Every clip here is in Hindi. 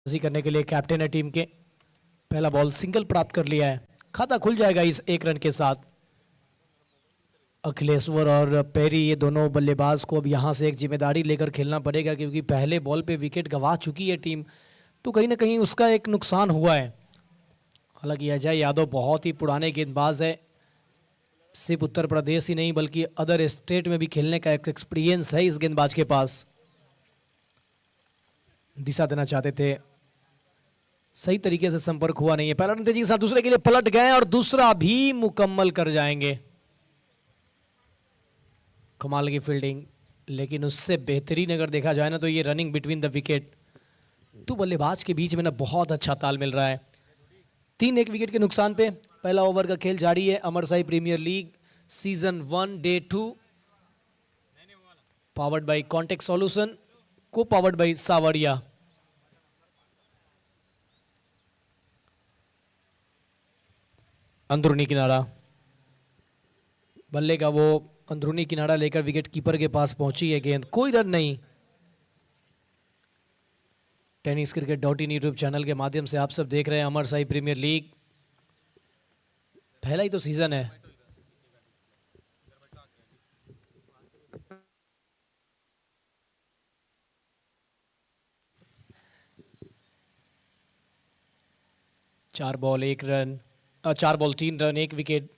करने के लिए कैप्टन है टीम के। पहला बॉल सिंगल प्राप्त कर लिया है, खाता खुल जाएगा इस एक रन के साथ। अखिलेश्वर और पेरी ये दोनों बल्लेबाज को अब यहाँ से एक जिम्मेदारी लेकर खेलना पड़ेगा, क्योंकि पहले बॉल पे विकेट गंवा चुकी है टीम, तो कहीं ना कहीं उसका एक नुकसान हुआ है। हालांकि अजय यादव बहुत ही पुराने गेंदबाज है, सिर्फ उत्तर प्रदेश ही नहीं बल्कि अदर स्टेट में भी खेलने का एक एक्सपीरियंस है इस गेंदबाज के पास। दिशा देना चाहते थे, सही तरीके से संपर्क हुआ नहीं है। पहला रन तेजी के साथ दूसरे के लिए पलट गए और दूसरा भी मुकम्मल कर जाएंगे। कमाल की फील्डिंग, लेकिन उससे बेहतरीन अगर देखा जाए ना तो ये रनिंग बिटवीन द विकेट, तो बल्लेबाज के बीच में ना बहुत अच्छा ताल मिल रहा है। 3-1 विकेट के नुकसान पे पहला ओवर का खेल जारी है। Amarsai premier league season 1 day 2, powered by contact solution, co powered by Sawariya. अंदरूनी किनारा, बल्ले का वो अंदरूनी किनारा लेकर विकेट कीपर के पास पहुंची है गेंद, कोई रन नहीं। Tennis cricket .in YouTube channel के माध्यम से आप सब देख रहे हैं अमरसाई प्रीमियर लीग। पहला ही तो सीजन है। चार ball 3 run 1 wicket.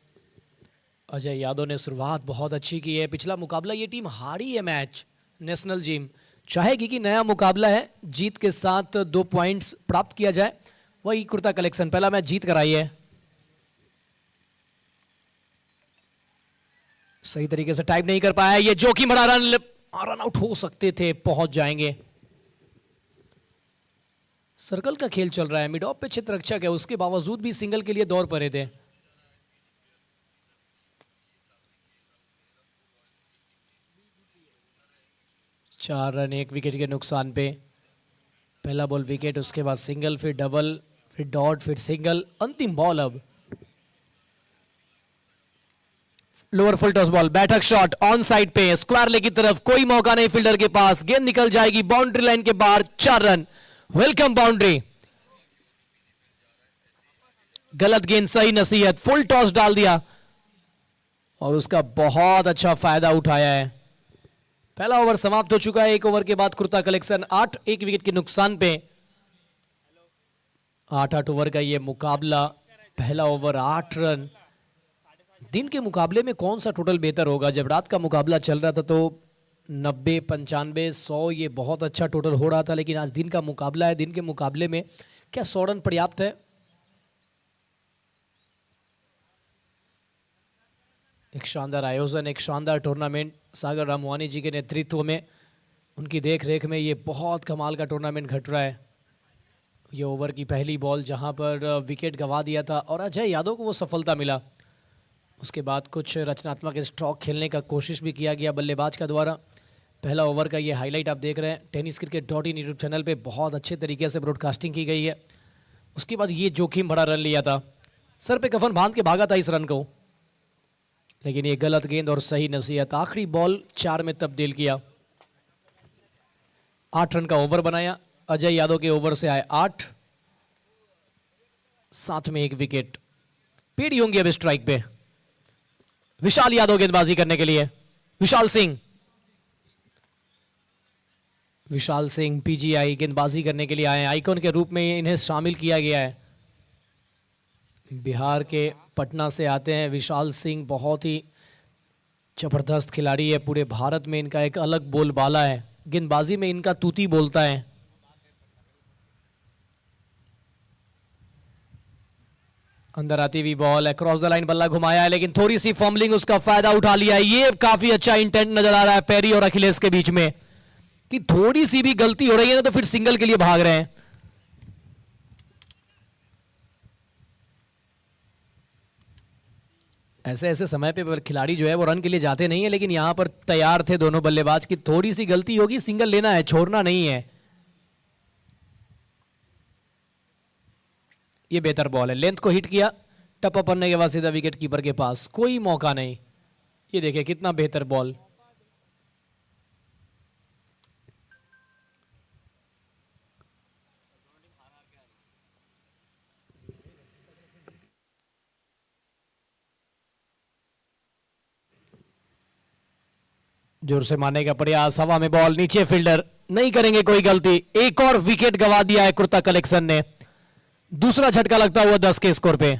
Ajay Yadav ने शुरुआत बहुत अच्छी की है। पिछला मुकाबला ये टीम हारी है मैच। नेशनल टीम चाहेगी कि नया मुकाबला है, जीत के साथ 2 पॉइंट्स प्राप्त किया जाए। वही कुर्ता कलेक्शन पहला मैच जीत कर आई है। सही तरीके से टाइप नहीं कर पाया, ये जोखिम भरा रन आउट हो सकते थे, पहुंच जाएंगे। सर्कल का खेल चल रहा है, मिड ऑफ पे क्षेत्र रक्षक है, उसके बावजूद भी सिंगल के लिए दौड़ पड़े थे। चार रन 1 विकेट के नुकसान पे पहला बॉल विकेट, उसके बाद सिंगल, फिर डबल, फिर डॉट, फिर सिंगल। अंतिम बॉल अब लोअर फुल टॉस बॉल, बैठक शॉट ऑन साइड पे स्क्वायर लेग की तरफ, कोई मौका नहीं फील्डर के पास, गेंद निकल जाएगी बाउंड्री लाइन के बाहर। 4 रन, वेलकम बाउंड्री। गलत गेंद, सही नसीहत, फुल टॉस डाल दिया और उसका बहुत अच्छा फायदा उठाया है। पहला ओवर समाप्त हो चुका है। 1 ओवर के बाद कुर्ता कलेक्शन 8-1 विकेट के नुकसान पे 8-8 ओवर का ये मुकाबला। पहला ओवर 8 रन। दिन के मुकाबले में कौन सा टोटल बेहतर होगा? जब रात का मुकाबला चल रहा था तो 90, 95, 100 ये बहुत अच्छा टोटल हो रहा था, लेकिन आज दिन का मुकाबला है। दिन के मुकाबले में क्या 100 रन पर्याप्त है? एक शानदार आयोजन, एक शानदार टूर्नामेंट सागर रामवानी जी के नेतृत्व में, उनकी देख रेख में ये बहुत कमाल का टूर्नामेंट घट रहा है। ये ओवर की पहली बॉल जहां पर विकेट गंवा दिया था और अजय यादव को वो सफलता मिला। उसके बाद कुछ रचनात्मक स्ट्रोक खेलने का कोशिश भी किया गया बल्लेबाज का द्वारा। पहला ओवर का ये हाईलाइट आप देख रहे हैं tennis cricket .in YouTube channel पे, बहुत अच्छे तरीके से ब्रॉडकास्टिंग की गई है। उसके बाद ये जोखिम भरा रन लिया था, सर पे कफन बांध के भागा था इस रन को, लेकिन ये गलत गेंद और सही नसीहत आखिरी बॉल 4 में तब्दील किया। 8 रन का ओवर बनाया। अजय यादव के ओवर से आए 8, साथ में 1 विकेट। पीढ़ी होंगी अब स्ट्राइक पे। विशाल यादव गेंदबाजी करने के लिए, विशाल सिंह पीजीआई गेंदबाजी करने के लिए आए। आइकॉन के रूप में इन्हें शामिल किया गया है। बिहार के पटना से आते हैं विशाल सिंह, बहुत ही जबरदस्त खिलाड़ी है। पूरे भारत में इनका एक अलग बोलबाला है, गेंदबाजी में इनका तूती बोलता है। अंदर आती हुई बॉल, अक्रॉस द लाइन बल्ला घुमाया है, लेकिन थोड़ी सी फॉर्मलिंग, उसका फायदा उठा लिया है। ये काफी अच्छा इंटेंट नजर आ रहा है पेरी और अखिलेश के बीच में कि थोड़ी सी भी गलती हो रही है ना तो फिर सिंगल के लिए भाग रहे हैं। ऐसे ऐसे समय पे खिलाड़ी जो है वो रन के लिए जाते नहीं है, लेकिन यहां पर तैयार थे दोनों बल्लेबाज की थोड़ी सी गलती होगी, सिंगल लेना है, छोड़ना नहीं है। ये बेहतर बॉल है, लेंथ को हिट किया, टप अप करने के बाद सीधा विकेट कीपर के पास, कोई मौका नहीं। ये देखिए कितना बेहतर बॉल। जोर से मारने का प्रयास, हवा में बॉल, नीचे फील्डर नहीं करेंगे कोई गलती। एक और विकेट गवा दिया है कुर्ता कलेक्शन ने। दूसरा झटका लगता हुआ 10 के स्कोर पे।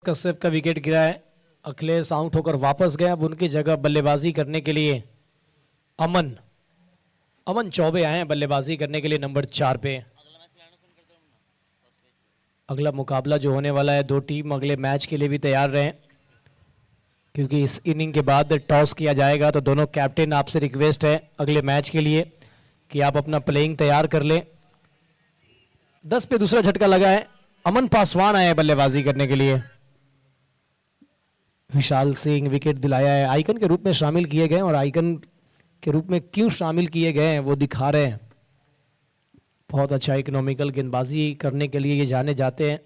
कश्यप का विकेट गिरा है। अखिलेश आउट होकर वापस गए। अब उनकी जगह बल्लेबाजी करने के लिए अमन चौबे आए हैं बल्लेबाजी करने के लिए नंबर 4 पे। अगला मुकाबला जो होने वाला है, दो टीम अगले मैच के लिए भी तैयार रहें, क्योंकि इस इनिंग के बाद टॉस किया जाएगा। तो दोनों कैप्टन, आपसे रिक्वेस्ट है अगले मैच के लिए कि आप अपना प्लेइंग तैयार कर लें। 10 पे दूसरा झटका लगा है। अमन पासवान आए हैं बल्लेबाजी करने के लिए। विशाल सिंह विकेट दिलाया है। आइकन के रूप में शामिल किए गए और आइकन के रूप में क्यों शामिल किए गए हैं वो दिखा रहे हैं। बहुत अच्छा इकोनॉमिकल गेंदबाजी करने के लिए ये जाने जाते हैं।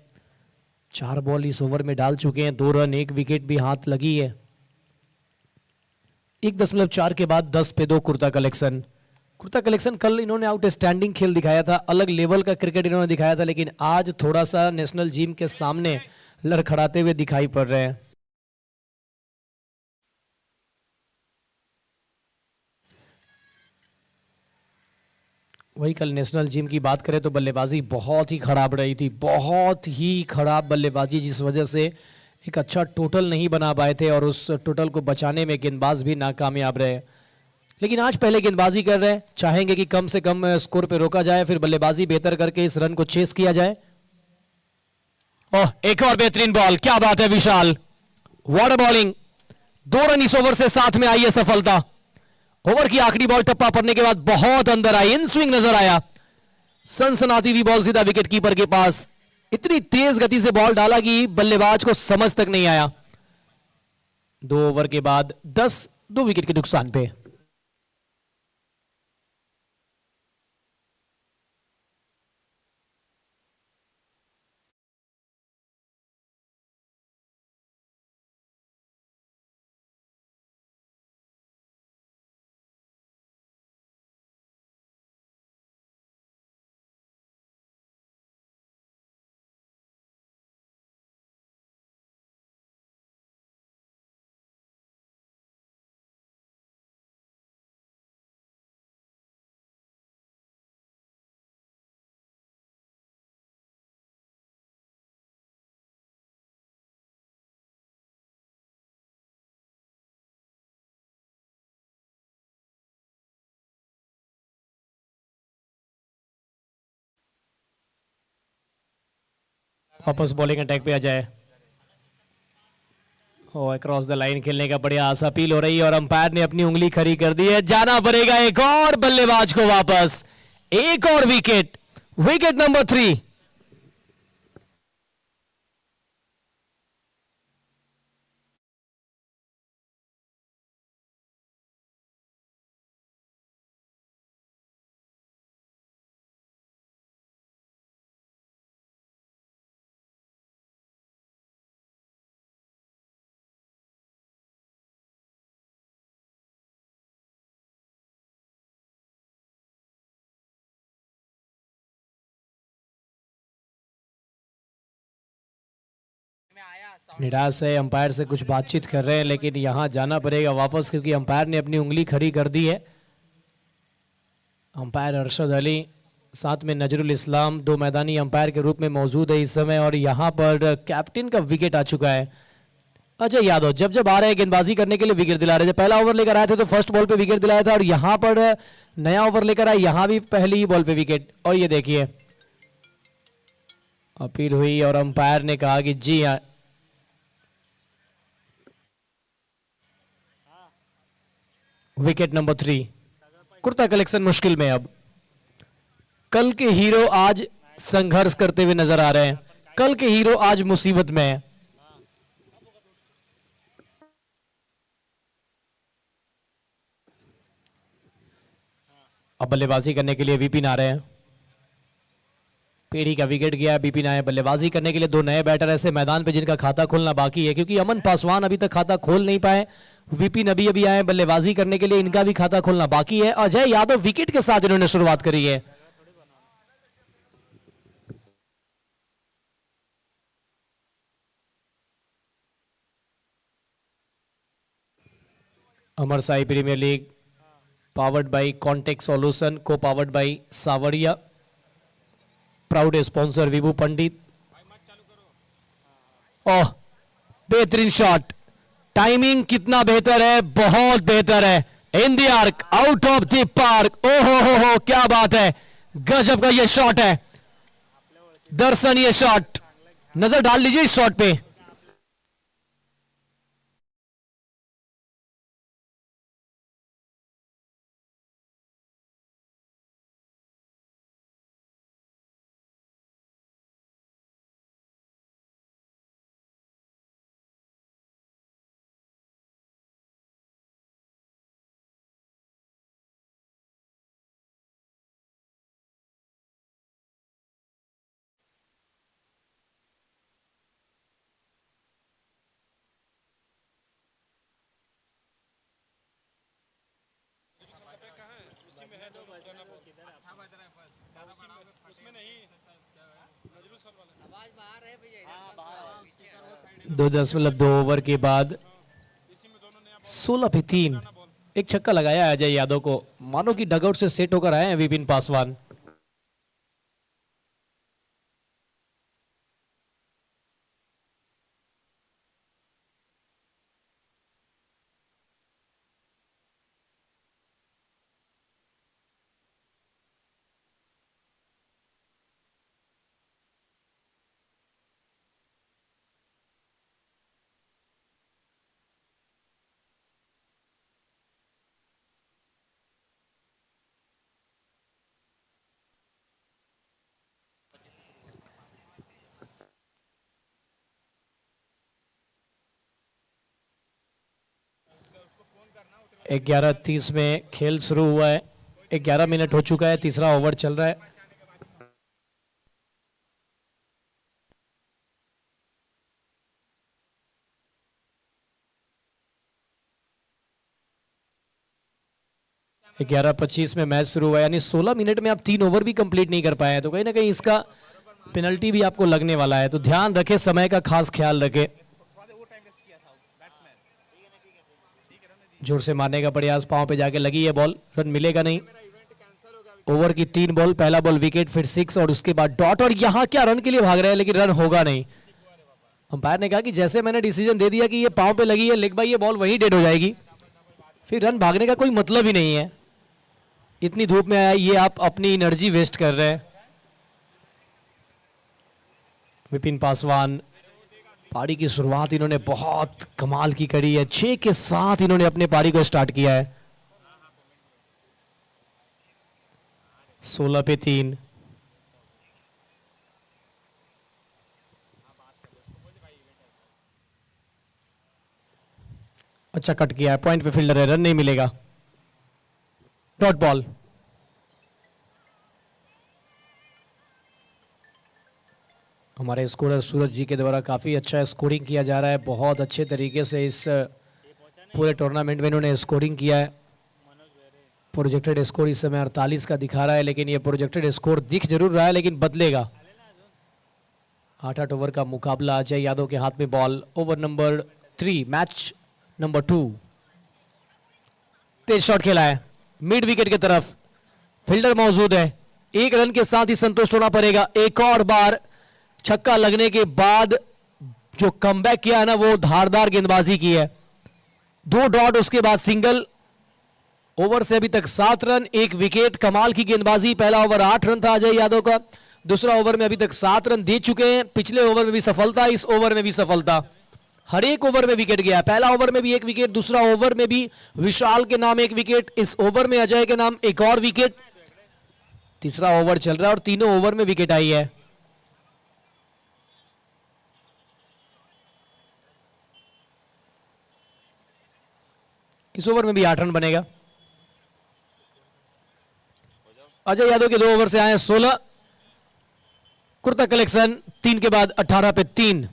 4 बॉल इस ओवर में डाल चुके हैं, 2 रन, 1 विकेट भी हाथ लगी है। 1.4 के बाद 10 पे 2 कुर्ता कलेक्शन। कुर्ता कलेक्शन कल इन्होंने आउटस्टैंडिंग खेल दिखाया था, अलग लेवल का क्रिकेट इन्होंने दिखाया था, लेकिन आज थोड़ा सा नेशनल जिम के सामने लड़खड़ाते हुए दिखाई पड़ रहे हैं। वही कल नेशनल जिम की बात करें तो बल्लेबाजी बहुत ही खराब रही थी, बहुत ही खराब बल्लेबाजी, जिस वजह से एक अच्छा टोटल नहीं बना पाए थे और उस टोटल को बचाने में गेंदबाज भी नाकामयाब रहे। लेकिन आज पहले गेंदबाजी कर रहे हैं, चाहेंगे कि कम से कम स्कोर पे रोका जाए, फिर बल्लेबाजी बेहतर करके इस रन को चेस किया जाए। ओह, एक और बेहतरीन बॉल, क्या बात है विशाल, व्हाट अ बॉलिंग। 2 रन इस ओवर से साथ में आई है सफलता। ओवर की आखिरी बॉल टप्पा पड़ने के बाद बहुत अंदर आई, इन स्विंग नजर आया, सनसनाती हुई बॉल सीधा विकेट कीपर के पास। इतनी तेज गति से बॉल डाला कि बल्लेबाज को समझ तक नहीं आया। 2 ओवर के बाद 10, 2 विकेट के नुकसान पे। वापस बॉलिंग अटैक पे आ जाए। क्रॉस द लाइन खेलने का प्रयास, अपील हो रही है और अंपायर ने अपनी उंगली खड़ी कर दी है। जाना पड़ेगा एक और बल्लेबाज को वापस, एक और विकेट, विकेट नंबर 3। निराश है, अंपायर से कुछ बातचीत कर रहे हैं, लेकिन यहां जाना पड़ेगा वापस क्योंकि अंपायर ने अपनी उंगली खड़ी कर दी है। अंपायर अरशद अली, साथ में नजरुल इस्लाम, 2 मैदानी अंपायर के रूप में मौजूद है इस समय। और यहां पर कैप्टन का विकेट आ चुका है। अजय यादव जब जब आ रहे हैं गेंदबाजी करने के लिए विकेट दिला रहे थे। पहला ओवर लेकर आए थे तो फर्स्ट बॉल पे विकेट दिलाया था, और यहां पर नया ओवर लेकर आए, यहां भी पहली ही बॉल पे विकेट। और ये देखिए अपील हुई और अंपायर ने कहा कि जी हाँ, विकेट नंबर 3। कुर्ता कलेक्शन मुश्किल में। अब कल के हीरो आज संघर्ष करते हुए नजर आ रहे हैं। कल के हीरो आज मुसीबत में है। अब बल्लेबाजी करने के लिए विपिन आ रहे हैं। पेड़ी का विकेट गया, विपिन आए बल्लेबाजी करने के लिए। दो नए बैटर ऐसे मैदान पे जिनका खाता खोलना बाकी है, क्योंकि अमन पासवान अभी तक खाता खोल नहीं पाए। विपिन अभी अभी आए बल्लेबाजी करने के लिए, इनका भी खाता खोलना बाकी है। अजय यादव विकेट के साथ इन्होंने शुरुआत करी है। Amar Sai premier league powered by contact solution, co powered by Sawariya, proud sponsor Vibhu Pandit. ओह, बेहतरीन शॉट, टाइमिंग कितना बेहतर है, बहुत बेहतर है। In the arc, out of the park. ओहो हो, क्या बात है, गजब का ये शॉट है। दर्शन, ये शॉट नजर डाल लीजिए इस शॉट पे। दो 2.2 ओवर के बाद 16 पे 3, एक छक्का लगाया है अजय यादव को। मानो कि डगआउट से सेट होकर आए हैं विपिन पासवान। ग्यारह 30 में खेल शुरू हुआ है। 11 मिनट हो चुका है, तीसरा ओवर चल रहा है। ग्यारह 25 में मैच शुरू हुआ है, यानी 16 मिनट में आप 3 ओवर भी कंप्लीट नहीं कर पाए हैं, तो कहीं ना कहीं इसका पेनल्टी भी आपको लगने वाला है। तो ध्यान रखें, समय का खास ख्याल रखें। जोर से मारने का प्रयास, पांव पे जाके लगी है बॉल, रन मिलेगा नहीं। ओवर की 3 बॉल, पहला बॉल विकेट, फिर 6 और उसके बाद डॉट। और यहां क्या रन के लिए भाग रहे हैं, लेकिन रन होगा नहीं। अंपायर ने कहा कि जैसे मैंने डिसीजन दे दिया कि ये पांव पे लगी है, लेग बाई, ये बॉल वहीं डेड हो जाएगी, फिर रन भागने का कोई मतलब ही नहीं है। इतनी धूप में आया, ये आप अपनी एनर्जी वेस्ट कर रहे हैं। विपिन पासवान, पारी की शुरुआत इन्होंने बहुत कमाल की करी है। 6 के साथ इन्होंने अपने पारी को स्टार्ट किया है। 16 पे 3। अच्छा कट किया है, पॉइंट पे फील्डर है, रन नहीं मिलेगा। Dot ball. हमारे स्कोरर सूरज जी के द्वारा काफ़ी अच्छा स्कोरिंग किया जा रहा है। बहुत अच्छे तरीके से इस पूरे टूर्नामेंट में इन्होंने स्कोरिंग किया है। प्रोजेक्टेड स्कोर इस समय 48 का दिखा रहा है, लेकिन ये प्रोजेक्टेड स्कोर दिख जरूर रहा है, लेकिन बदलेगा। 8 ओवर का मुकाबला। अजय यादव के हाथ में ball. Over number 3, match number 2। तेज शॉट खेला है मिड विकेट की तरफ, फील्डर मौजूद है। 1 रन के साथ ही संतुष्ट होना पड़ेगा। एक और बार छक्का लगने के बाद जो कमबैक किया है ना, वो धारदार गेंदबाजी की है। 2 डॉट, उसके बाद सिंगल। ओवर से अभी तक 7 रन, 1 विकेट। कमाल की गेंदबाजी। पहला ओवर 8 रन था अजय यादव का, दूसरा ओवर में अभी तक 7 रन दे चुके हैं। पिछले ओवर में भी सफलता, इस ओवर में भी सफलता। हर एक ओवर में विकेट गया। पहला ओवर में भी 1 विकेट, दूसरा ओवर में भी विशाल के नाम 1 विकेट, इस ओवर में अजय के नाम 1 और विकेट। तीसरा ओवर चल रहा है और तीनों ओवर में विकेट आई है। इस ओवर में भी 8 रन बनेगा। अजय यादव के 2 ओवर से आए 16। कुर्ता कलेक्शन 3 के बाद 18 पे 3।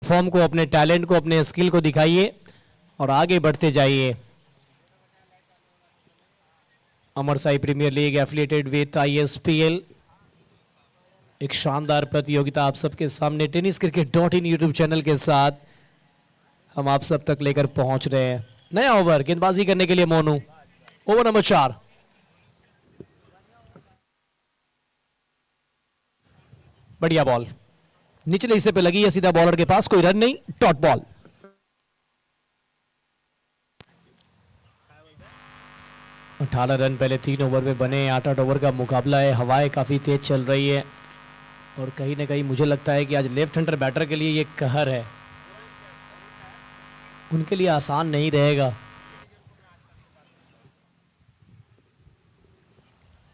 फॉर्म को, अपने टैलेंट को, अपने स्किल को दिखाइए और आगे बढ़ते जाइए। Amar Sai premier league affiliated with ISPL, एक शानदार प्रतियोगिता आप सबके सामने tenniscricket.in यूट्यूब चैनल के साथ हम आप सब तक लेकर पहुंच रहे हैं। नया ओवर गेंदबाजी करने के लिए मोनू, ओवर नंबर 4। बढ़िया बॉल, निचले हिस्से पे लगी है, सीधा बॉलर के पास, कोई रन नहीं, डॉट बॉल। अठारह रन पहले 3 ओवर में बने। 8-8 ओवर का मुकाबला है। हवाएं काफी तेज चल रही है और कहीं ना कहीं मुझे लगता है कि आज लेफ्ट हैंडर बैटर के लिए ये कहर है, उनके लिए आसान नहीं रहेगा।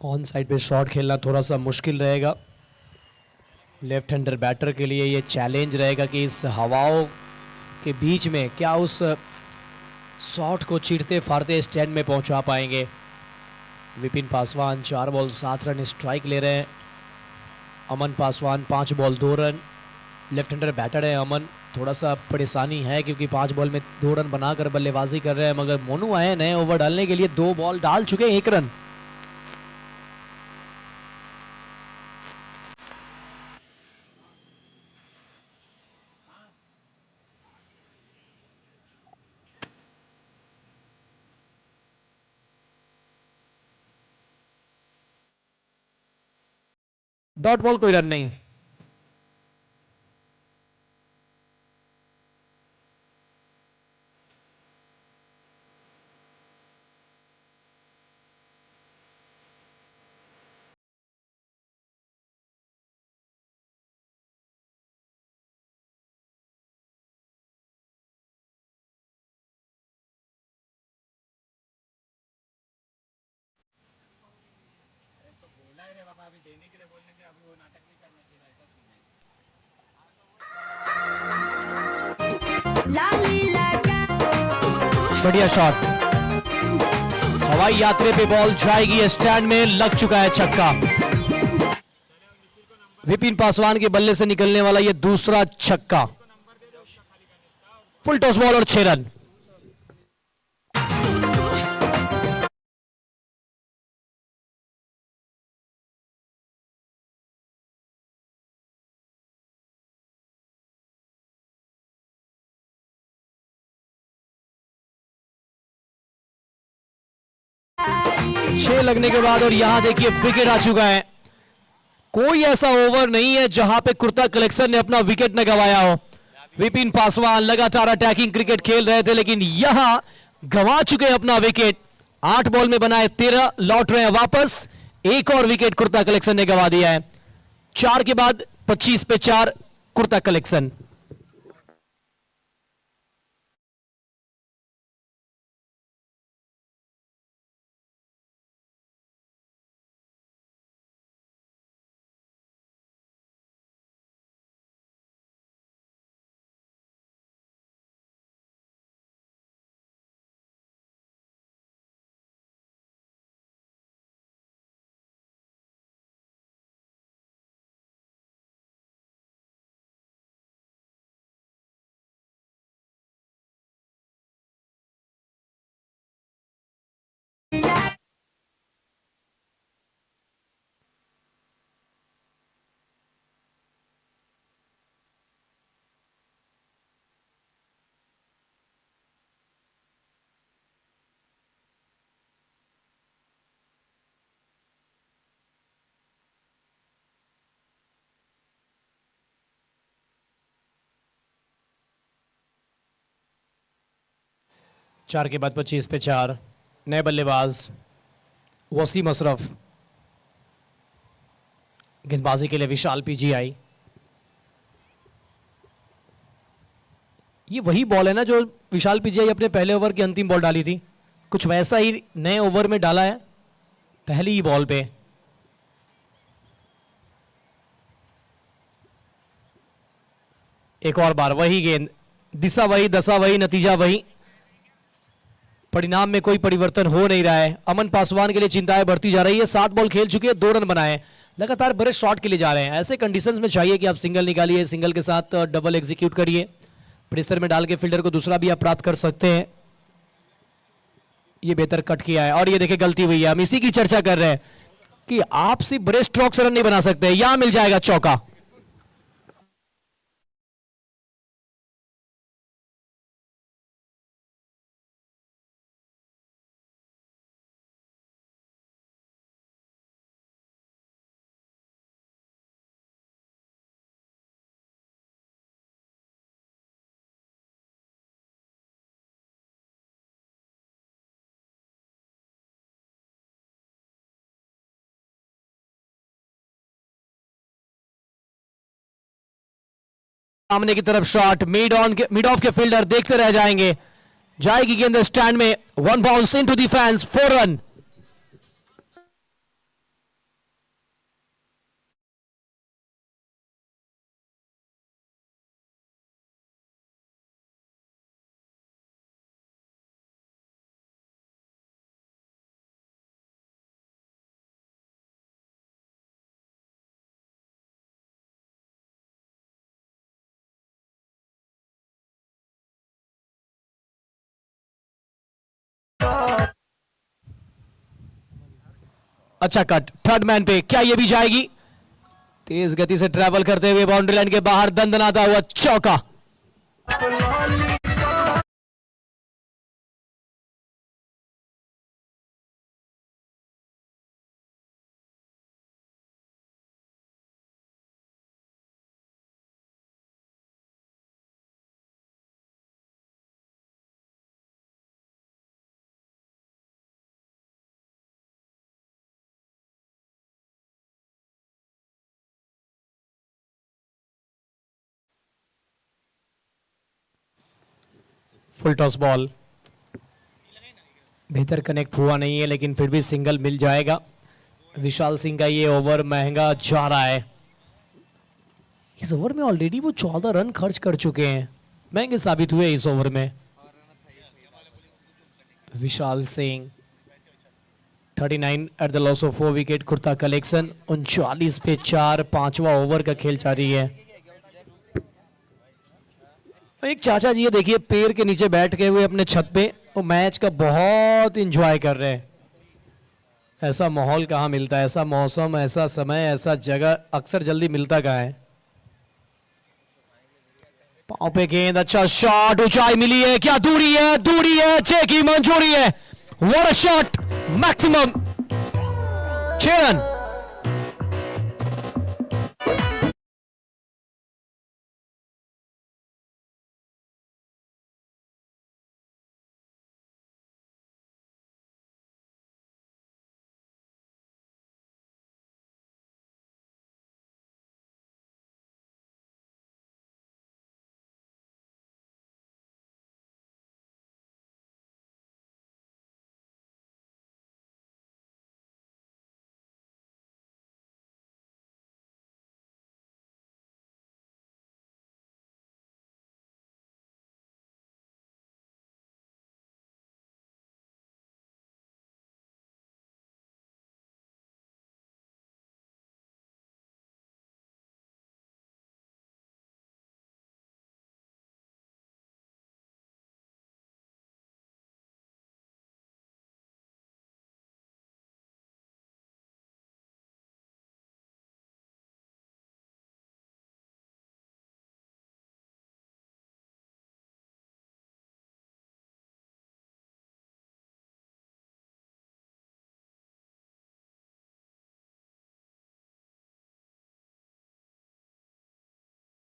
ऑन साइड पे शॉट खेलना थोड़ा सा मुश्किल रहेगा लेफ्ट हैंडर बैटर के लिए। ये चैलेंज रहेगा कि इस हवाओं के बीच में क्या उस शॉट को चीरते फाड़ते स्टैंड में पहुंचा पाएंगे। Vipin Paswan 4 ball 7 run strike ले रहे हैं। Aman Paswan 5 ball 2 run. Left hander batter है अमन, थोड़ा सा परेशानी है क्योंकि 5 बॉल में 2 रन बनाकर बल्लेबाजी कर रहे हैं, मगर मोनू आए नए ओवर डालने के लिए 2 बॉल डाल चुके हैं, 1 रन। डॉट बॉल, कोई रन नहीं। बढ़िया शॉट, हवाई यात्रे पे बॉल जाएगी स्टैंड में, लग चुका है छक्का। विपिन पासवान के बल्ले से निकलने वाला ये दूसरा छक्का। फुल टॉस बॉल और 6 रन। छह लगने के बाद और यहां देखिए विकेट आ चुका है। कोई ऐसा ओवर नहीं है जहां पे कुर्ता कलेक्शन ने अपना विकेट न गंवाया हो। विपिन पासवान लगातार अटैकिंग क्रिकेट खेल रहे थे लेकिन यहां गंवा चुके अपना विकेट। 8 बॉल में बनाए 13, लौट रहे हैं वापस। एक और विकेट कुर्ता कलेक्शन ने गंवा दिया है। 4 के बाद 25 पे 4 कुर्ता कलेक्शन। 4 के बाद 25 पे 4। नए बल्लेबाज वसीम अशरफ, गेंदबाजी के लिए विशाल पीजीआई। ये वही बॉल है ना जो विशाल पीजीआई अपने पहले ओवर की अंतिम बॉल डाली थी, कुछ वैसा ही नए ओवर में डाला है पहली ही बॉल पे। एक और बार वही गेंद, दिशा वही, दशा वही, नतीजा वही, परिणाम में कोई परिवर्तन हो नहीं रहा है। अमन पासवान के लिए चिंताएं बढ़ती जा रही है। 7 बॉल खेल चुके हैं, 2 रन बनाए, लगातार बड़े शॉट के लिए जा रहे हैं। ऐसे कंडीशंस में चाहिए कि आप सिंगल निकालिए, सिंगल के साथ डबल एग्जीक्यूट करिए, प्रेशर में डाल के फील्डर को दूसरा भी आप प्राप्त कर सकते हैं। ये बेहतर कट किया है और ये देखिए गलती हुई है। हम इसी की चर्चा कर रहे हैं कि आप सिर्फ बड़े स्ट्रोक से रन नहीं बना सकते, यहां मिल जाएगा चौका। सामने की तरफ शॉट, मिड ऑफ के फील्डर देखते रह जाएंगे। जाएगी गेंद स्टैंड में, 1 bounce into the fans, 4 run. अच्छा कट, थर्ड मैन पे, क्या ये भी जाएगी? तेज गति से ट्रैवल करते हुए बाउंड्री लाइन के बाहर दंदनाता हुआ चौका। फुल टॉस बॉल, बेहतर कनेक्ट हुआ नहीं है लेकिन फिर भी सिंगल मिल जाएगा। विशाल सिंह का ये ओवर महंगा जा रहा है। इस ओवर में ऑलरेडी वो 14 रन खर्च कर चुके हैं, महंगे साबित हुए इस ओवर में। Vishal Singh 39 at the loss of 4 wicket, kurta collection 39 पे 4, 5वां ओवर का खेल जारी है। एक चाचा जी ये देखिए पेड़ के नीचे बैठ के हुए अपने छत पे वो मैच का बहुत एंजॉय कर रहे हैं। ऐसा माहौल कहाँ मिलता है, ऐसा मौसम, ऐसा समय, ऐसा जगह अक्सर जल्दी मिलता कहाँ है। पांव पे गेंद, अच्छा शॉट, ऊंचाई मिली है, क्या दूरी है, दूरी है, 6 की मंजूरी है। What a shot, maximum 6 run.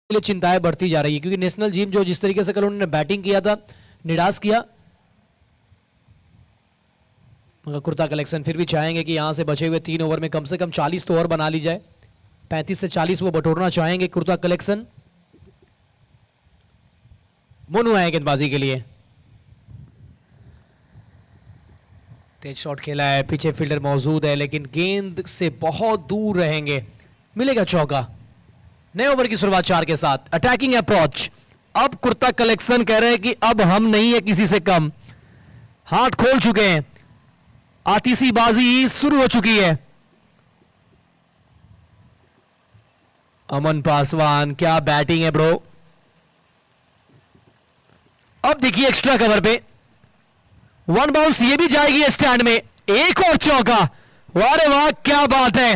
लिए चिंताएं बढ़ती जा रही है क्योंकि नेशनल टीम जो जिस तरीके से कल उन्होंने बैटिंग किया था, निराश किया, मगर कुर्ता कलेक्शन फिर भी चाहेंगे कि यहां से बचे हुए 3 ओवर में कम से कम 40 तो और बना ली जाए। 35 से 40 वो बटोरना चाहेंगे कुर्ता कलेक्शन। मोनू आए गेंदबाजी के लिए। तेज शॉट खेला है, पीछे फील्डर मौजूद है लेकिन गेंद से बहुत दूर रहेंगे। मिलेगा चौका। नए ओवर की शुरुआत 4 के साथ। Attacking approach. अब कुर्ता कलेक्शन कह रहे हैं कि अब हम नहीं है किसी से कम। हाथ खोल चुके हैं, आतिशी बाजी शुरू हो चुकी है। अमन पासवान, क्या बैटिंग है ब्रो। अब देखिए एक्स्ट्रा कवर पे 1 बाउंस, ये भी जाएगी स्टैंड में। एक और चौका। वाह रे वाह, क्या बात है।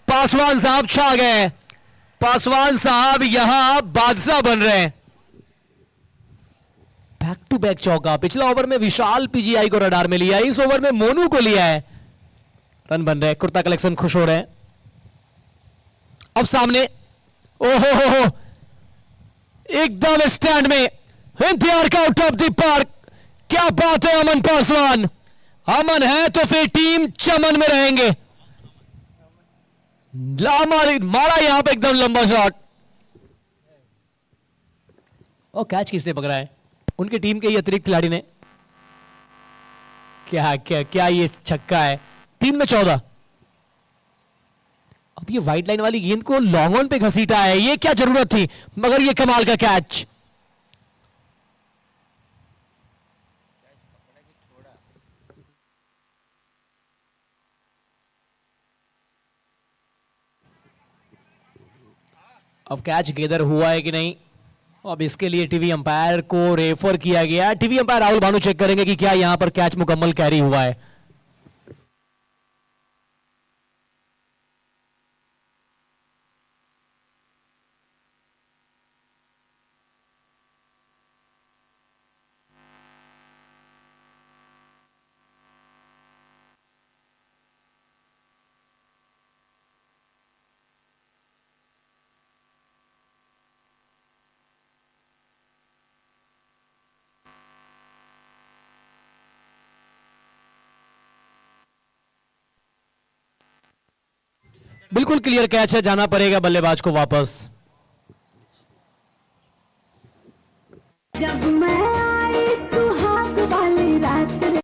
पासवान साहब छा गए। पासवान साहब यहां बादशाह बन रहे हैं। बैक टू बैक चौका। पिछला ओवर में विशाल पीजीआई को रडार में लिया, इस ओवर में मोनू को लिया है। रन बन रहे हैं, कुर्ता कलेक्शन खुश हो रहे हैं। अब सामने, ओहो हो, एकदम स्टैंड में इंतजार का आउट ऑफ द पार्क। क्या बात है अमन पासवान। अमन है तो फिर टीम चमन में रहेंगे। मारा यहां पे एकदम लंबा शॉट। और कैच किसने पकड़ा है? उनकी टीम के ही अतिरिक्त खिलाड़ी ने। क्या क्या क्या ये छक्का है। 3 में 14। अब ये व्हाइट लाइन वाली गेंद को लॉन्ग ऑन पे घसीटा है, ये क्या जरूरत थी, मगर ये कमाल का कैच। अब कैच गेदर हुआ है कि नहीं, अब इसके लिए टीवी अंपायर को रेफर किया गया। TV umpire Rahul Bhanu check करेंगे कि क्या यहां पर कैच मुकम्मल कैरी हुआ है। बिल्कुल क्लियर कैच है, जाना पड़ेगा बल्लेबाज को वापस। जब मैं आई सुहाग वाली रात रे।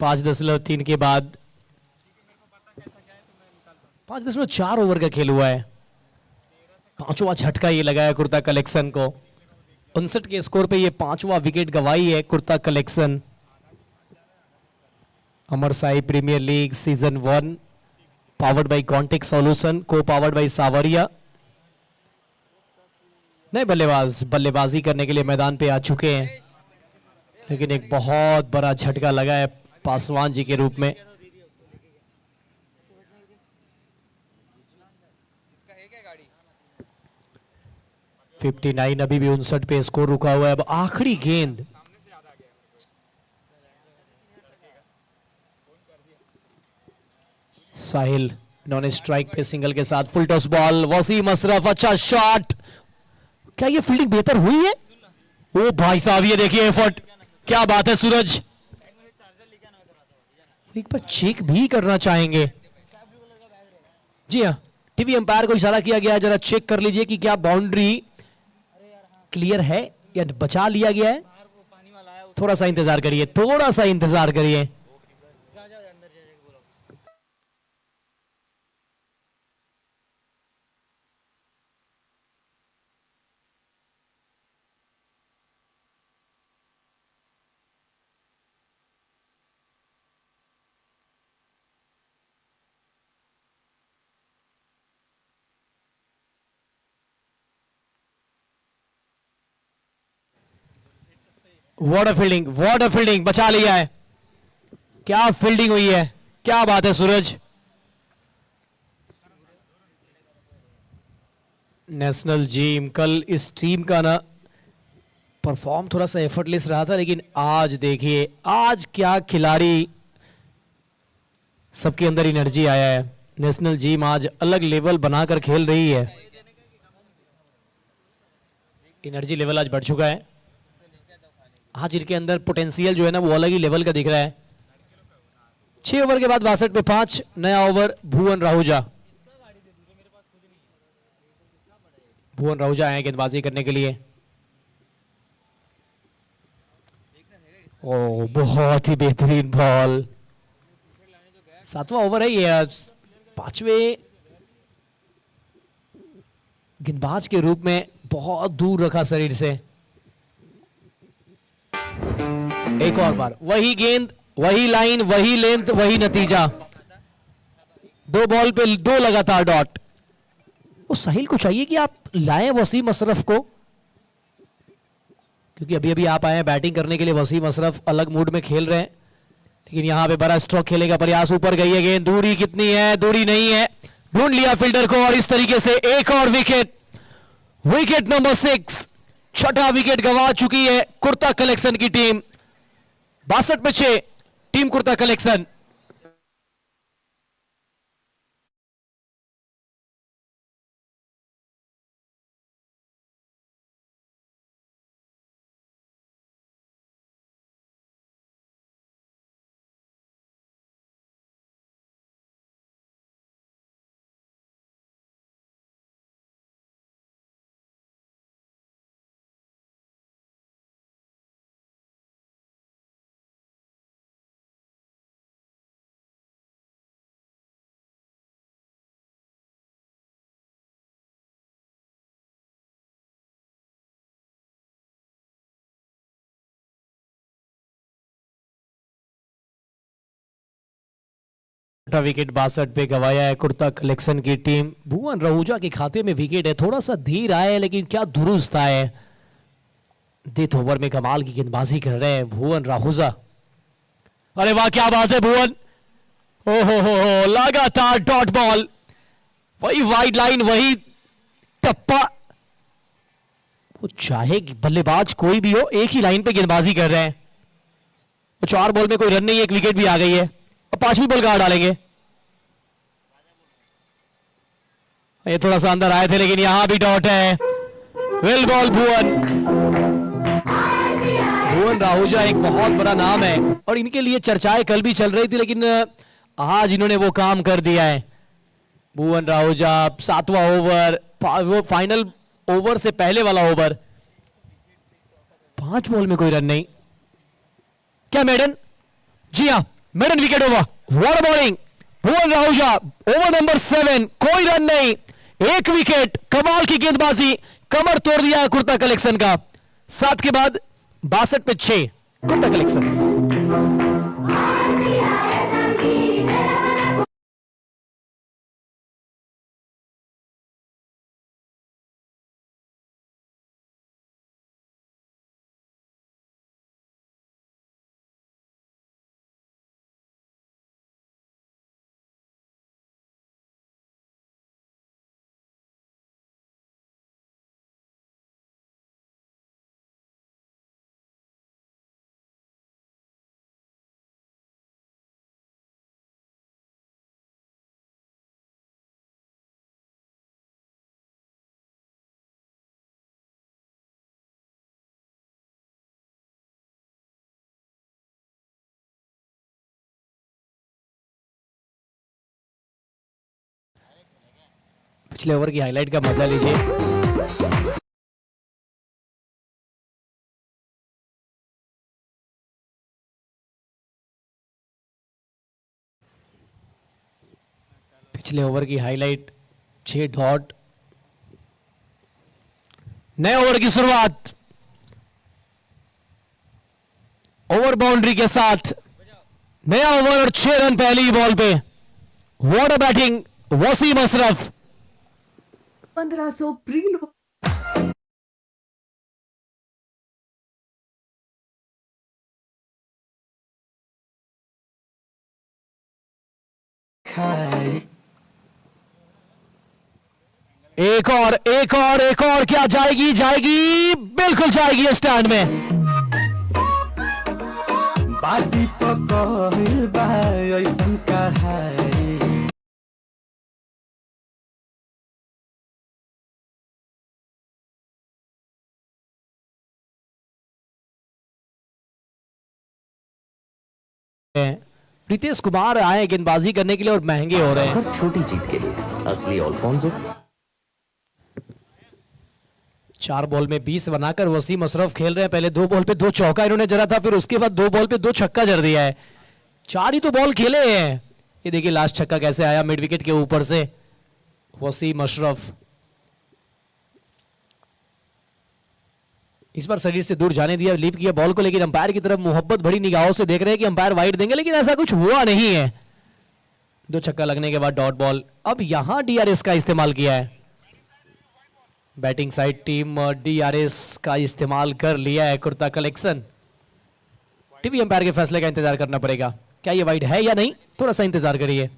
पांच दशमलव तीन के बाद 5.4 ओवर का खेल हुआ है। पांचवा झटका ये लगा है कुर्ता कलेक्शन को। 59 के स्कोर पे ये 5वां विकेट गवाई है kurta collection. Amar Sai premier league season 1 powered by contact solution, co powered by Sawariya. नए बल्लेबाज बल्लेबाजी करने के लिए मैदान पे आ चुके हैं, लेकिन एक बहुत बड़ा झटका लगा है पासवान जी के रूप में। गाड़ी 59 अभी भी 59 पे स्कोर रुका हुआ है। अब आखिरी गेंद, साहिल नॉन स्ट्राइक पे सिंगल के साथ full toss ball. Wasim Ashraf, अच्छा शॉट। क्या ये फील्डिंग बेहतर हुई है? ओ भाई साहब, ये देखिए एफर्ट, क्या बात है सूरज। एक बार चेक भी करना चाहेंगे। जी हाँ, टीवी अंपायर को इशारा किया गया है, जरा चेक कर लीजिए कि क्या बाउंड्री क्लियर है या बचा लिया गया है। थोड़ा सा इंतजार करिए, थोड़ा सा इंतजार करिए। व्हाट अ फील्डिंग, बचा लिया है। क्या फील्डिंग हुई है, क्या बात है सूरज। नेशनल जिम कल इस टीम का ना परफॉर्म थोड़ा सा एफर्टलेस रहा था, लेकिन आज देखिए आज क्या खिलाड़ी, सबके अंदर एनर्जी आया है। नेशनल जिम आज अलग लेवल बनाकर खेल रही है। एनर्जी लेवल आज बढ़ चुका है। आज इनके अंदर पोटेंशियल जो है ना वो अलग ही लेवल का दिख रहा है। 6 ओवर के बाद 62 पे 5, नया ओवर भुवन राहुजा। भुवन राहुजा आए गेंदबाजी करने के लिए। ओ बहुत ही बेहतरीन बॉल। 7वां ओवर है ये। 5वें गेंदबाज के रूप में बहुत दूर रखा शरीर से। एक और बार वही गेंद, वही लाइन, वही लेंथ, वही नतीजा। 2 बॉल पे 2 लगातार डॉट। वो साहिल को चाहिए कि आप लाएं वसीम अशरफ को, क्योंकि अभी अभी आप आए हैं बैटिंग करने के लिए। वसीम अशरफ अलग मूड में खेल रहे हैं, लेकिन यहां पे बड़ा स्ट्रोक खेलने का प्रयास। ऊपर गई है गेंद, दूरी कितनी है, दूरी नहीं है। ढूंढ लिया फील्डर को और इस तरीके से एक और विकेट। विकेट नंबर 6, छठा विकेट गंवा चुकी है कुर्ता कलेक्शन की टीम। 62 पे 6 टीम कुर्ता कलेक्शन। विकेट 62 पे गवाया है कुर्ता कलेक्शन की टीम। भुवन राहुजा के खाते में विकेट है। थोड़ा सा धीर आया है, लेकिन क्या दुरुस्त आया है। डेथ ओवर में कमाल की गेंदबाजी कर रहे हैं भुवन राहुजा। अरे वाह क्या बात है भुवन। हो लगातार डॉट बॉल, वही वाइड लाइन, वही टप्पा। वो चाहे बल्लेबाज कोई भी हो, एक ही लाइन पे गेंदबाजी कर रहे हैं। 4 बॉल में कोई रन नहीं, एक विकेट भी आ गई है और 5वीं बॉल कहां डालेंगे। ये थोड़ा सा अंदर आए थे, लेकिन यहां भी डॉट है। वेल बॉल भुवन। भुवन राहुजा एक बहुत बड़ा नाम है और इनके लिए चर्चाएं कल भी चल रही थी, लेकिन आज इन्होंने वो काम कर दिया है। भुवन राहुजा 7वां ओवर, वो फाइनल ओवर से पहले वाला ओवर। 5 बॉल में कोई रन नहीं। क्या मेडन? जी हाँ, maiden wicket over. What bowling Bhuvan Rahuja. Over number 7, कोई रन नहीं, एक विकेट। कमाल की गेंदबाजी, कमर तोड़ दिया कुर्ता कलेक्शन का। 7 के बाद 62 पे 6 कुर्ता कलेक्शन। पिछले ओवर की हाईलाइट का मजा लीजिए। पिछले ओवर की हाईलाइट, 6 डॉट। नए ओवर की शुरुआत ओवर बाउंड्री के साथ। नया ओवर और 6 रन पहली बॉल पे। What a batting Wasim Ashraf. 1500 प्री खाई। एक और क्या जाएगी जाएगी बिल्कुल जाएगी स्टैंड में। बाटी पकहिल बा ऐसन कढ़ाई। रितेश कुमार आए गेंदबाजी करने के लिए और महंगे हो रहे हैं। हर छोटी जीत के लिए असली अल्फोंसो। 4 बॉल में 20 बनाकर वसीम अशरफ खेल रहे हैं। पहले 2 बॉल पे 2 चौका इन्होंने जरा था, फिर उसके बाद 2 बॉल पे 2 छक्का जड़ दिया है। 4 ही तो बॉल खेले हैं। ये देखिए लास्ट छक्का कैसे आया मिड विकेट के ऊपर से। वसीम अशरफ इस बार शरीर से दूर जाने दिया, लीप किया बॉल को, लेकिन अंपायर की तरफ मोहब्बत भरी निगाहों से देख रहे हैं कि अंपायर वाइड देंगे, लेकिन ऐसा कुछ हुआ नहीं है। 2 छक्का लगने के बाद डॉट बॉल। अब यहां डीआरएस का इस्तेमाल किया है। बैटिंग साइड टीम डीआरएस का इस्तेमाल कर लिया है। कुर्ता कलेक्शन। टीवी अंपायर के फैसले का इंतजार करना पड़ेगा। क्या ये वाइड है या नहीं, थोड़ा सा इंतजार करिए।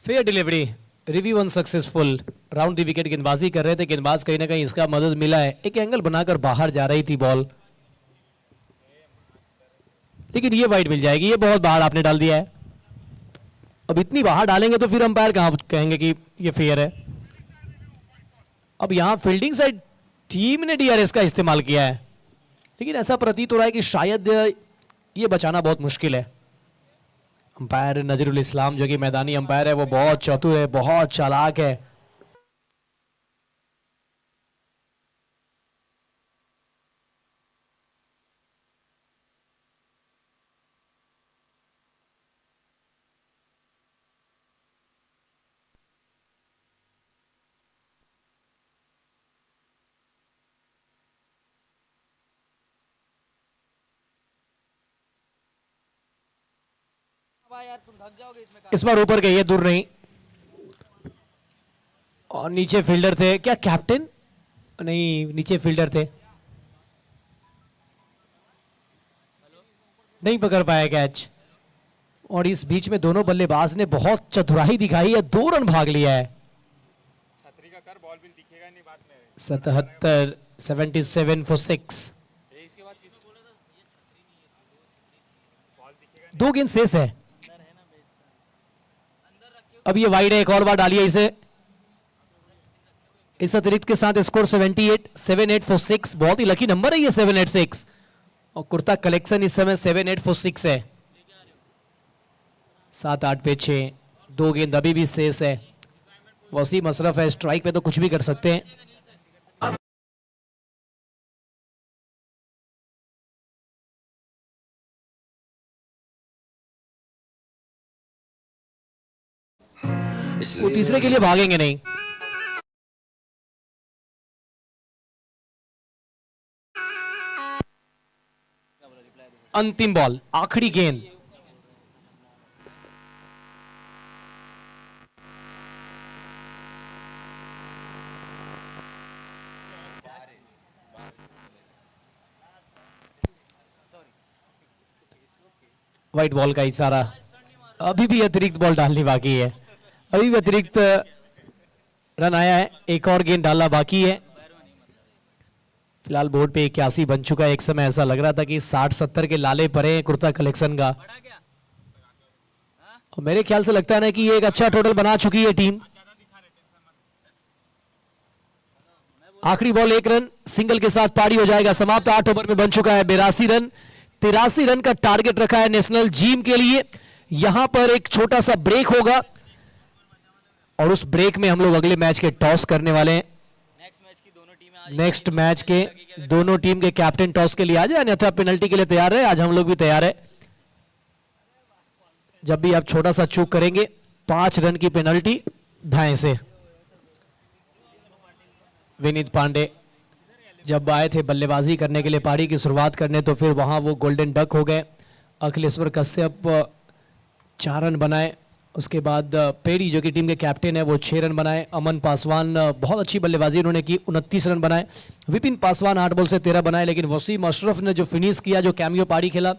Fair delivery, review unsuccessful. Round दी विकेट गेंदबाजी कर रहे थे, गेंदबाज कहीं ना कहीं इसका मदद मिला है। एक एंगल बनाकर बाहर जा रही थी बॉल, लेकिन ये वाइड मिल जाएगी। ये बहुत बाहर आपने डाल दिया है। अब इतनी बाहर डालेंगे तो फिर अंपायर कहां कहेंगे कि ये फेयर है। अब यहां फील्डिंग साइड टीम ने डीआरएस का इस्तेमाल किया है, लेकिन ऐसा प्रतीत हो रहा है कि शायद ये बचाना बहुत मुश्किल है। अंपायर नजरुल इस्लाम जो कि मैदानी अंपायर है, वो बहुत चतुर है, बहुत चालाक है। इस बार ऊपर गई है, दूर नहीं। और नीचे फील्डर थे, क्या कैप्टन नहीं, नीचे फील्डर थे, नहीं पकड़ पाया कैच। और इस बीच में दोनों बल्लेबाज ने बहुत चतुराई दिखाई है, 2 रन भाग लिया है। 77 फॉर 6। 2 गेंद शेष है। अब ये वाइड है, एक और बार डालिए इसे। इस अतिरिक्त के साथ स्कोर 78 फॉर 6। बहुत ही लकी नंबर है ये 786। और कुर्ता कलेक्शन इस समय 7 फॉर 6 है। 7-8 पे 6, 2 गेंद अभी भी शेष है। वसीम अशरफ है, स्ट्राइक पे तो कुछ भी कर सकते हैं। वो तीसरे के लिए भागेंगे नहीं। अंतिम बॉल, आखिरी गेंद। व्हाइट बॉल का इशारा। अभी भी अतिरिक्त बॉल डालनी बाकी है, अभी भी अतिरिक्त रन आया है, एक और गेंद डालना बाकी है। फिलहाल बोर्ड पे 81 बन चुका है। एक समय ऐसा लग रहा था कि 60-70 के लाले पड़े कुर्ता कलेक्शन का, और मेरे ख्याल से लगता है ना कि ये एक अच्छा टोटल बना चुकी है टीम। आखिरी बॉल 1 रन, सिंगल के साथ पारी हो जाएगा समाप्त। 8 ओवर में बन चुका है 82 रन। 83 रन का टारगेट रखा है नेशनल जीम के लिए। यहां पर एक छोटा सा ब्रेक होगा, और उस ब्रेक में हम लोग अगले मैच के टॉस करने वाले हैं। नेक्स्ट मैच के दोनों टीम के कैप्टन टॉस के लिए आ जाए, अन्यथा पेनल्टी के लिए तैयार है। आज हम लोग भी तैयार है। जब भी आप छोटा सा चूक करेंगे 5 रन की पेनल्टी दाएं से। विनीत पांडे जब आए थे बल्लेबाजी करने के लिए पारी की शुरुआत करने, तो फिर वहां वो गोल्डन डक हो गए। अखिलेश्वर कश्यप 4 रन बनाए। उसके बाद पेरी जो कि टीम के कैप्टन है वो 6 रन बनाए। अमन पासवान बहुत अच्छी बल्लेबाजी उन्होंने की, 29 रन बनाए। विपिन पासवान 8 बॉल से 13 बनाए। लेकिन वसीम अशरफ ने जो फिनिश किया, जो कैमियो पारी खेला,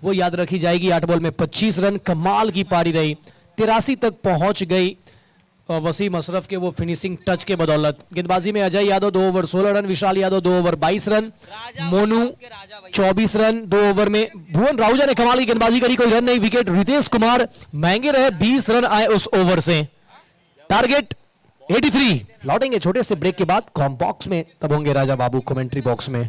वो याद रखी जाएगी। 8 बॉल में 25 रन, कमाल की पारी रही। 83 तक पहुंच गई वसीम अशरफ के वो फिनिशिंग टच के बदौलत। गेंदबाजी में Ajay Yadav 2 over 16 run, Vishal Yadav 2 over 22 run, Monu 24 run 2 over में। भुवन राहुजा ने कमाल की गेंदबाजी करी, कोई रन नहीं। विकेट रितेश कुमार महंगे रहे, 20 रन आए उस ओवर से। टारगेट 83। लौटेंगे छोटे से ब्रेक के बाद कॉम बॉक्स में, तब होंगे राजा बाबू कमेंट्री बॉक्स में।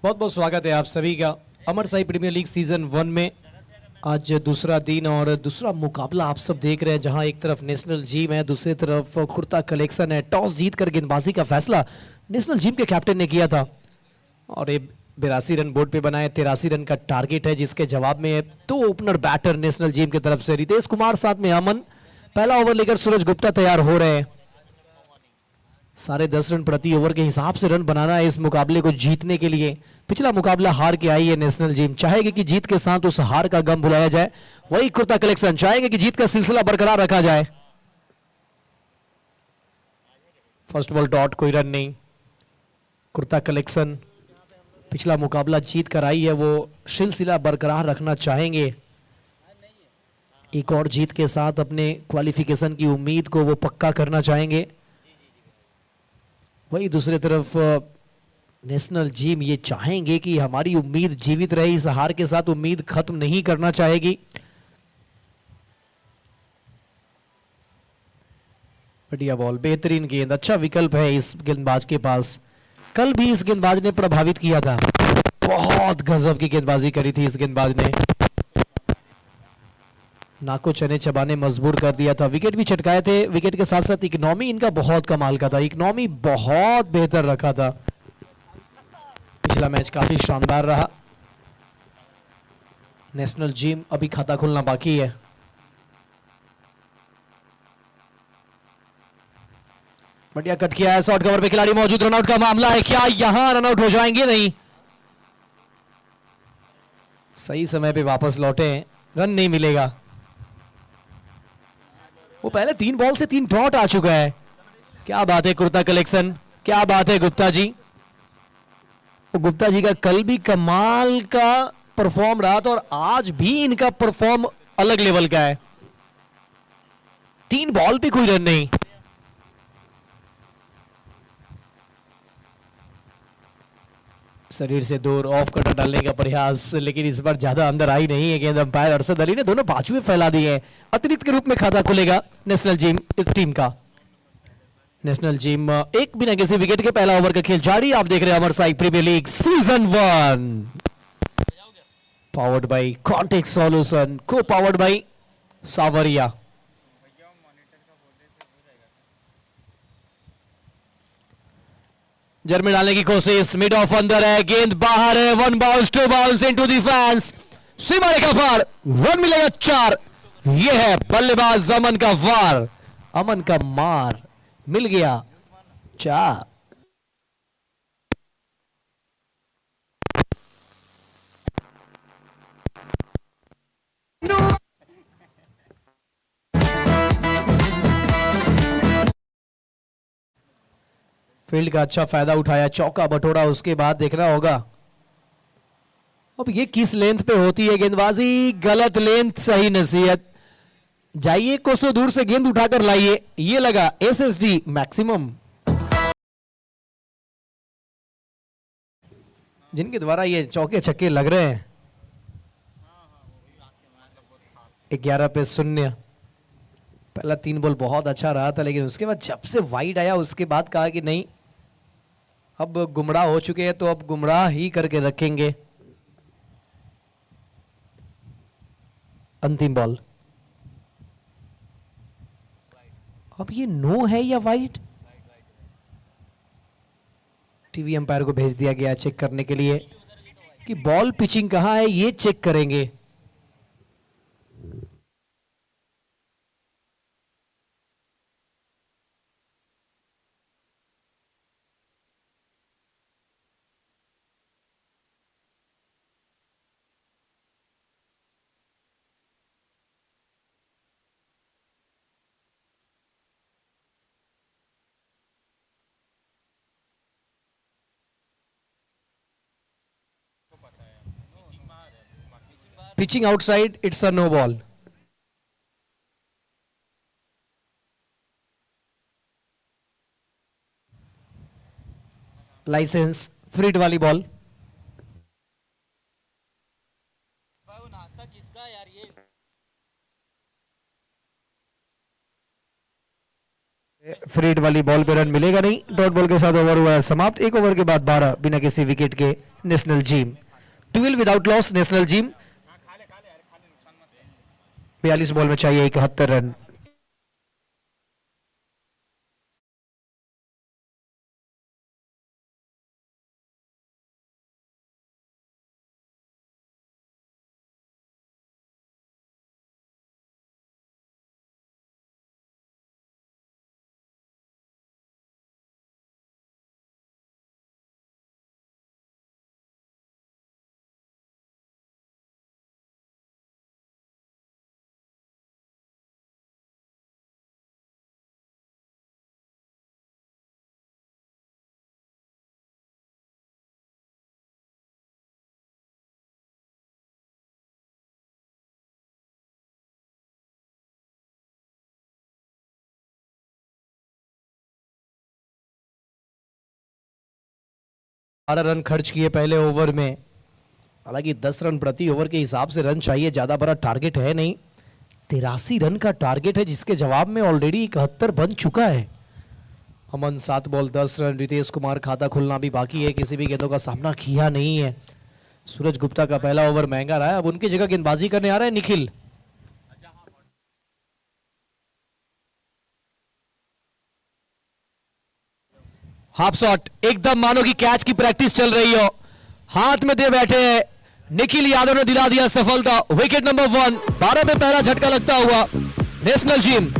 बहुत बहुत स्वागत है आप सभी का अमर साई प्रीमियर लीग सीजन 1 में। आज दूसरा दिन और दूसरा मुकाबला आप सब देख रहे हैं, जहां एक तरफ नेशनल जिम है, दूसरी तरफ कुर्ता कलेक्शन है। टॉस जीतकर गेंदबाजी का फैसला नेशनल जिम के कैप्टन ने किया था और ये 82 रन बोर्ड पे बनाए। 83 रन का टारगेट है, जिसके जवाब में 2 ओपनर बैटर नेशनल जिम की तरफ से रितेश कुमार, साथ में अमन। पहला ओवर लेकर सूरज गुप्ता तैयार हो रहे हैं। 10.5 रन प्रति ओवर के हिसाब से रन बनाना है इस मुकाबले को जीतने के लिए। पिछला मुकाबला हार के आई है नेशनल जिम, चाहेगी कि जीत के साथ उस हार का गम भुलाया जाए। वही कुर्ता कलेक्शन चाहेंगे कि जीत का सिलसिला बरकरार रखा जाए। फर्स्ट बॉल डॉट, कोई रन नहीं। कुर्ता कलेक्शन पिछला मुकाबला जीत कर आई है, वो सिलसिला बरकरार रखना चाहेंगे। एक और जीत के साथ अपने क्वालिफिकेशन की उम्मीद को वो पक्का करना चाहेंगे। वही दूसरी तरफ नेशनल जिम ये चाहेंगे कि हमारी उम्मीद जीवित रहे, इस हार के साथ उम्मीद खत्म नहीं करना चाहेगी। बढ़िया बॉल, बेहतरीन गेंद, अच्छा विकल्प है इस गेंदबाज के पास। कल भी इस गेंदबाज ने प्रभावित किया था, बहुत गजब की गेंदबाजी करी थी इस गेंदबाज ने। नाको चने चबाने मजबूर कर दिया था। विकेट भी चटकाए थे, विकेट के साथ साथ इकोनॉमी इनका बहुत कमाल का था, इकोनॉमी बहुत बेहतर रखा था। पिछला मैच काफी शानदार रहा। नेशनल जिम अभी खाता खुलना बाकी है। बढ़िया कट किया है, शॉर्ट कवर पे खिलाड़ी मौजूद, रनआउट का मामला है। क्या यहां रनआउट हो जाएंगे? नहीं, सही समय पे वापस लौटे, रन नहीं मिलेगा। वो पहले 3 बॉल से 3 डॉट आ चुका है। क्या बात है कुर्ता कलेक्शन, क्या बात है गुप्ता जी। वो गुप्ता जी का कल भी कमाल का परफॉर्म रहा था और आज भी इनका परफॉर्म अलग लेवल का है। 3 बॉल पे कोई रन नहीं। शरीर से दूर ऑफ कटर डालने का प्रयास, लेकिन इस बार ज्यादा अंदर आई नहीं है गेंद। अंपायर अरशद अली ने दोनों बाजुएं फैला दी है। अतिरिक्त के रूप में खाता खुलेगा नेशनल जिम इस टीम का। नेशनल जिम एक बिना किसी विकेट के पहला ओवर का खेल जारी। आप देख रहे हैं Amar Sai premier league season 1, powered by contact solution, co powered by Sawariya. जर्मी डालने की कोशिश, मिड ऑफ अंदर है, गेंद बाहर है। 1 bounce 2 bounce into the fans, सीमा रेखा पार, रन मिलेगा 4। यह है बल्लेबाज अमन का वार, अमन का मार, मिल गया 4। फील्ड का अच्छा फायदा उठाया, चौका बटोरा, उसके बाद देखना होगा अब ये किस लेंथ पे होती है गेंदबाजी। गलत लेंथ, सही नसीहत। जाइए कोसों दूर से गेंद उठाकर लाइए। ये लगा एसएसडी मैक्सिमम, जिनके द्वारा ये चौके छक्के लग रहे हैं। 11 पे 0। पहला 3 बॉल बहुत अच्छा रहा था, लेकिन उसके बाद जब से वाइड आया उसके बाद कहा कि नहीं, अब गुमराह हो चुके हैं तो अब गुमराह ही करके रखेंगे। अंतिम बॉल, अब ये नो है या वाइड? टीवी अंपायर को भेज दिया गया चेक करने के लिए कि बॉल पिचिंग कहां है, ये चेक करेंगे। Pitching outside, it's a no ball. License, free hit वाली बॉल। फ्रीड वाली बॉल पे रन मिलेगा नहीं। डॉट बॉल के साथ ओवर हुआ है समाप्त। एक ओवर के बाद 12 बिना किसी विकेट के national gym 12 without loss. National gym 42 ball में चाहिए 71 रन। रन खर्च किए पहले ओवर में। हालांकि 10 रन प्रति ओवर के हिसाब से रन चाहिए, ज्यादा बड़ा टारगेट है नहीं। 83 रन का टारगेट है जिसके जवाब में ऑलरेडी 71 बन चुका है। अमन 7 बॉल 10 रन। रितेश कुमार खाता खुलना भी बाकी है, किसी भी गेंदों का सामना किया नहीं है। सूरज गुप्ता का पहला ओवर महंगा रहा है। अब उनकी जगह गेंदबाजी करने आ रहा है निखिल। हाफ शॉट एकदम मानो कि कैच की प्रैक्टिस चल रही हो, हाथ में दे बैठे हैं। निखिल यादव ने दिला दिया सफलता। Wicket number 1। 12 पे पहला झटका लगता हुआ नेशनल जिम।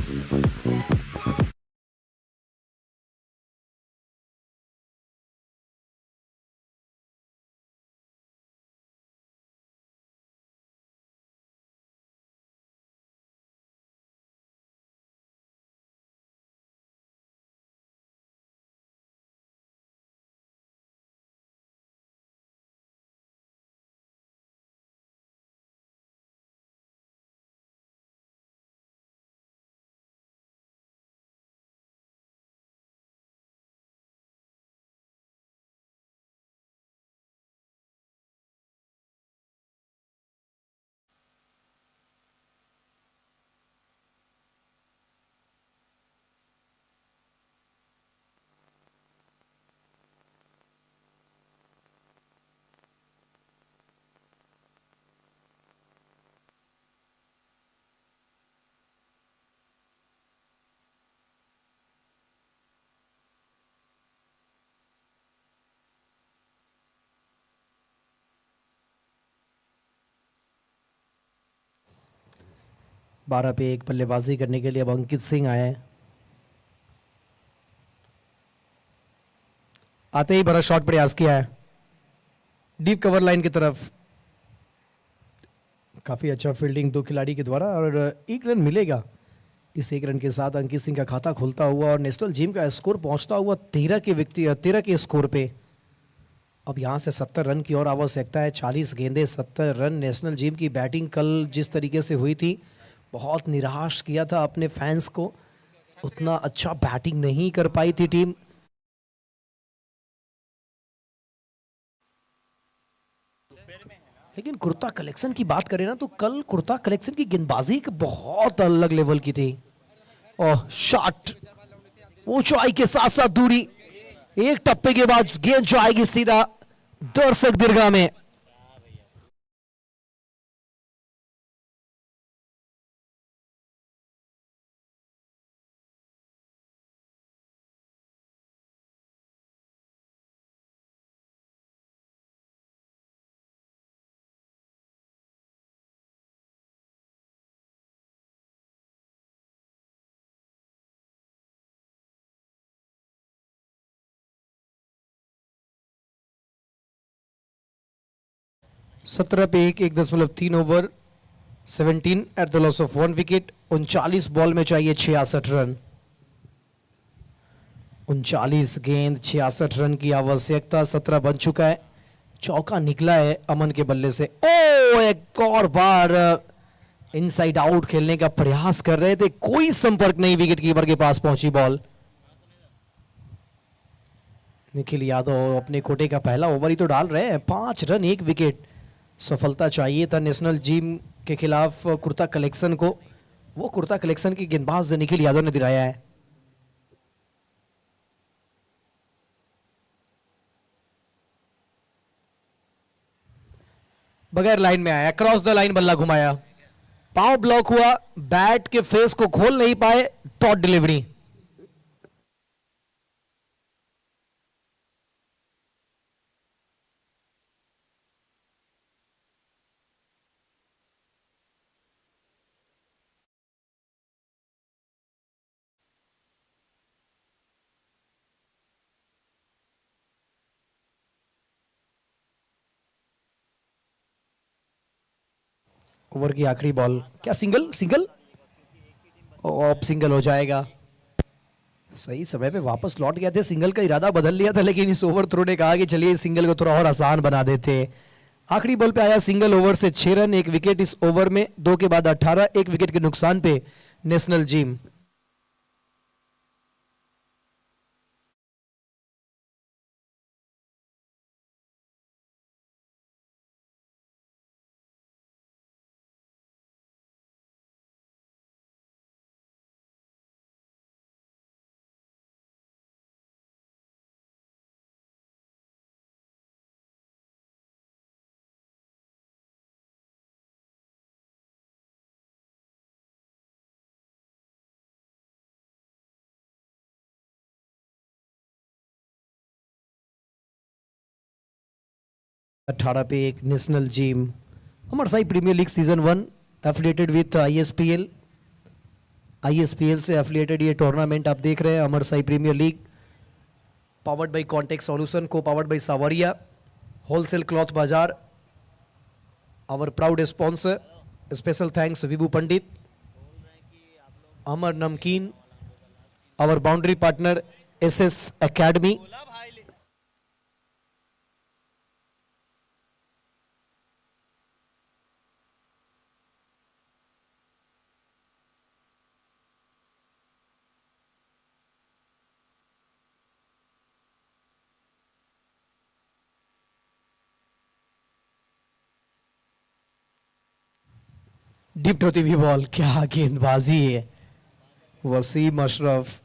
बारह पे एक बल्लेबाजी करने के लिए अब अंकित सिंह आए हैं। आते ही बड़ा शॉट प्रयास किया है डीप कवर लाइन की तरफ। काफी अच्छा फील्डिंग दो खिलाड़ी के द्वारा और 1 रन मिलेगा। इस 1 रन के साथ अंकित सिंह का खाता खुलता हुआ और नेशनल जिम का स्कोर पहुंचता हुआ 13 के स्कोर पे। अब यहां से 70 रन की और आवश्यकता है। 40 गेंदे 70 रन। नेशनल जिम की बैटिंग कल जिस तरीके से हुई थी, बहुत निराश किया था अपने फैंस को। उतना अच्छा बैटिंग नहीं कर पाई थी टीम। लेकिन कुर्ता कलेक्शन की बात करें ना तो कल कुर्ता कलेक्शन की गेंदबाजी बहुत अलग लेवल की थी। और शॉट ऊंचाई के साथ साथ दूरी, एक टप्पे के बाद गेंद जो आएगी सीधा दर्शक दीर्घा में। सत्रह पे 1.3 over 17 eight the loss of 1 wicket. 39 ball में चाहिए 66 रन। 39 गेंद 66 रन की आवश्यकता। 17 बन चुका है। चौका निकला है अमन के बल्ले से। ओ एक और बार इनसाइड आउट खेलने का प्रयास कर रहे थे, कोई संपर्क नहीं। विकेट कीपर के पास पहुंची बॉल। निखिल यादव अपने कोटे का पहला ओवर ही तो डाल रहे हैं। 5 रन 1 विकेट। सफलता चाहिए था नेशनल जिम के खिलाफ कुर्ता कलेक्शन को। वो कुर्ता कलेक्शन की गेंदबाज निखिल यादव ने दिलाया है। बगैर लाइन में आया, क्रॉस द लाइन बल्ला घुमाया, पांव ब्लॉक हुआ, बैट के फेस को खोल नहीं पाए, टॉट डिलीवरी। ओवर की आखिरी बॉल, क्या सिंगल? सिंगल ऑफ सिंगल हो जाएगा। सही समय पे वापस लौट गए थे, सिंगल का इरादा बदल लिया था, लेकिन इस ओवर थ्रो ने कहा कि चलिए इस सिंगल को थोड़ा और आसान बना देते। आखिरी बॉल पे आया सिंगल, ओवर से 6 रन, 1 विकेट इस ओवर में, 2 के बाद 18, 1 विकेट के नुकसान पे नेशनल जिम। अठारह पे एक national gym. Amar Sai premier league season 1 affiliated with ISPL. ISPL से एफिलिएटेड ये टूर्नामेंट आप देख रहे हैं, Amar Sai premier league, powered by contact solution, co powered by Sawariya wholesale cloth बाजार, our proud sponsor. Special thanks Vibhu Pandit, Amar Namkeen, our boundary partner SS academy. Dipped होती हुई बॉल, क्या गेंदबाजी है वसीम अशरफ।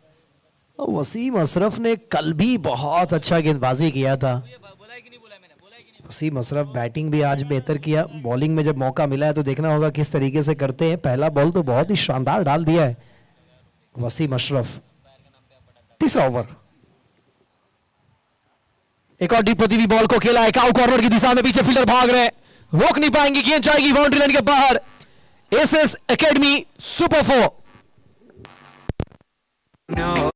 वसीम अशरफ ने कल भी बहुत अच्छा गेंदबाजी किया था। वसीम अशरफ बैटिंग भी आज बेहतर किया, बॉलिंग में जब मौका मिला है तो देखना होगा किस तरीके से करते हैं। पहला बॉल तो बहुत ही शानदार डाल दिया है वसीम अशरफ। तीसरा ओवर, एक और डीप होती हुई बॉल को खेला है, काउ कॉर्नर की दिशा में, पीछे फील्डर भाग रहे हैं, रोक नहीं पाएंगे, गेंद जाएगी बाउंड्री लाइन के बाहर। SS academy super 4। No.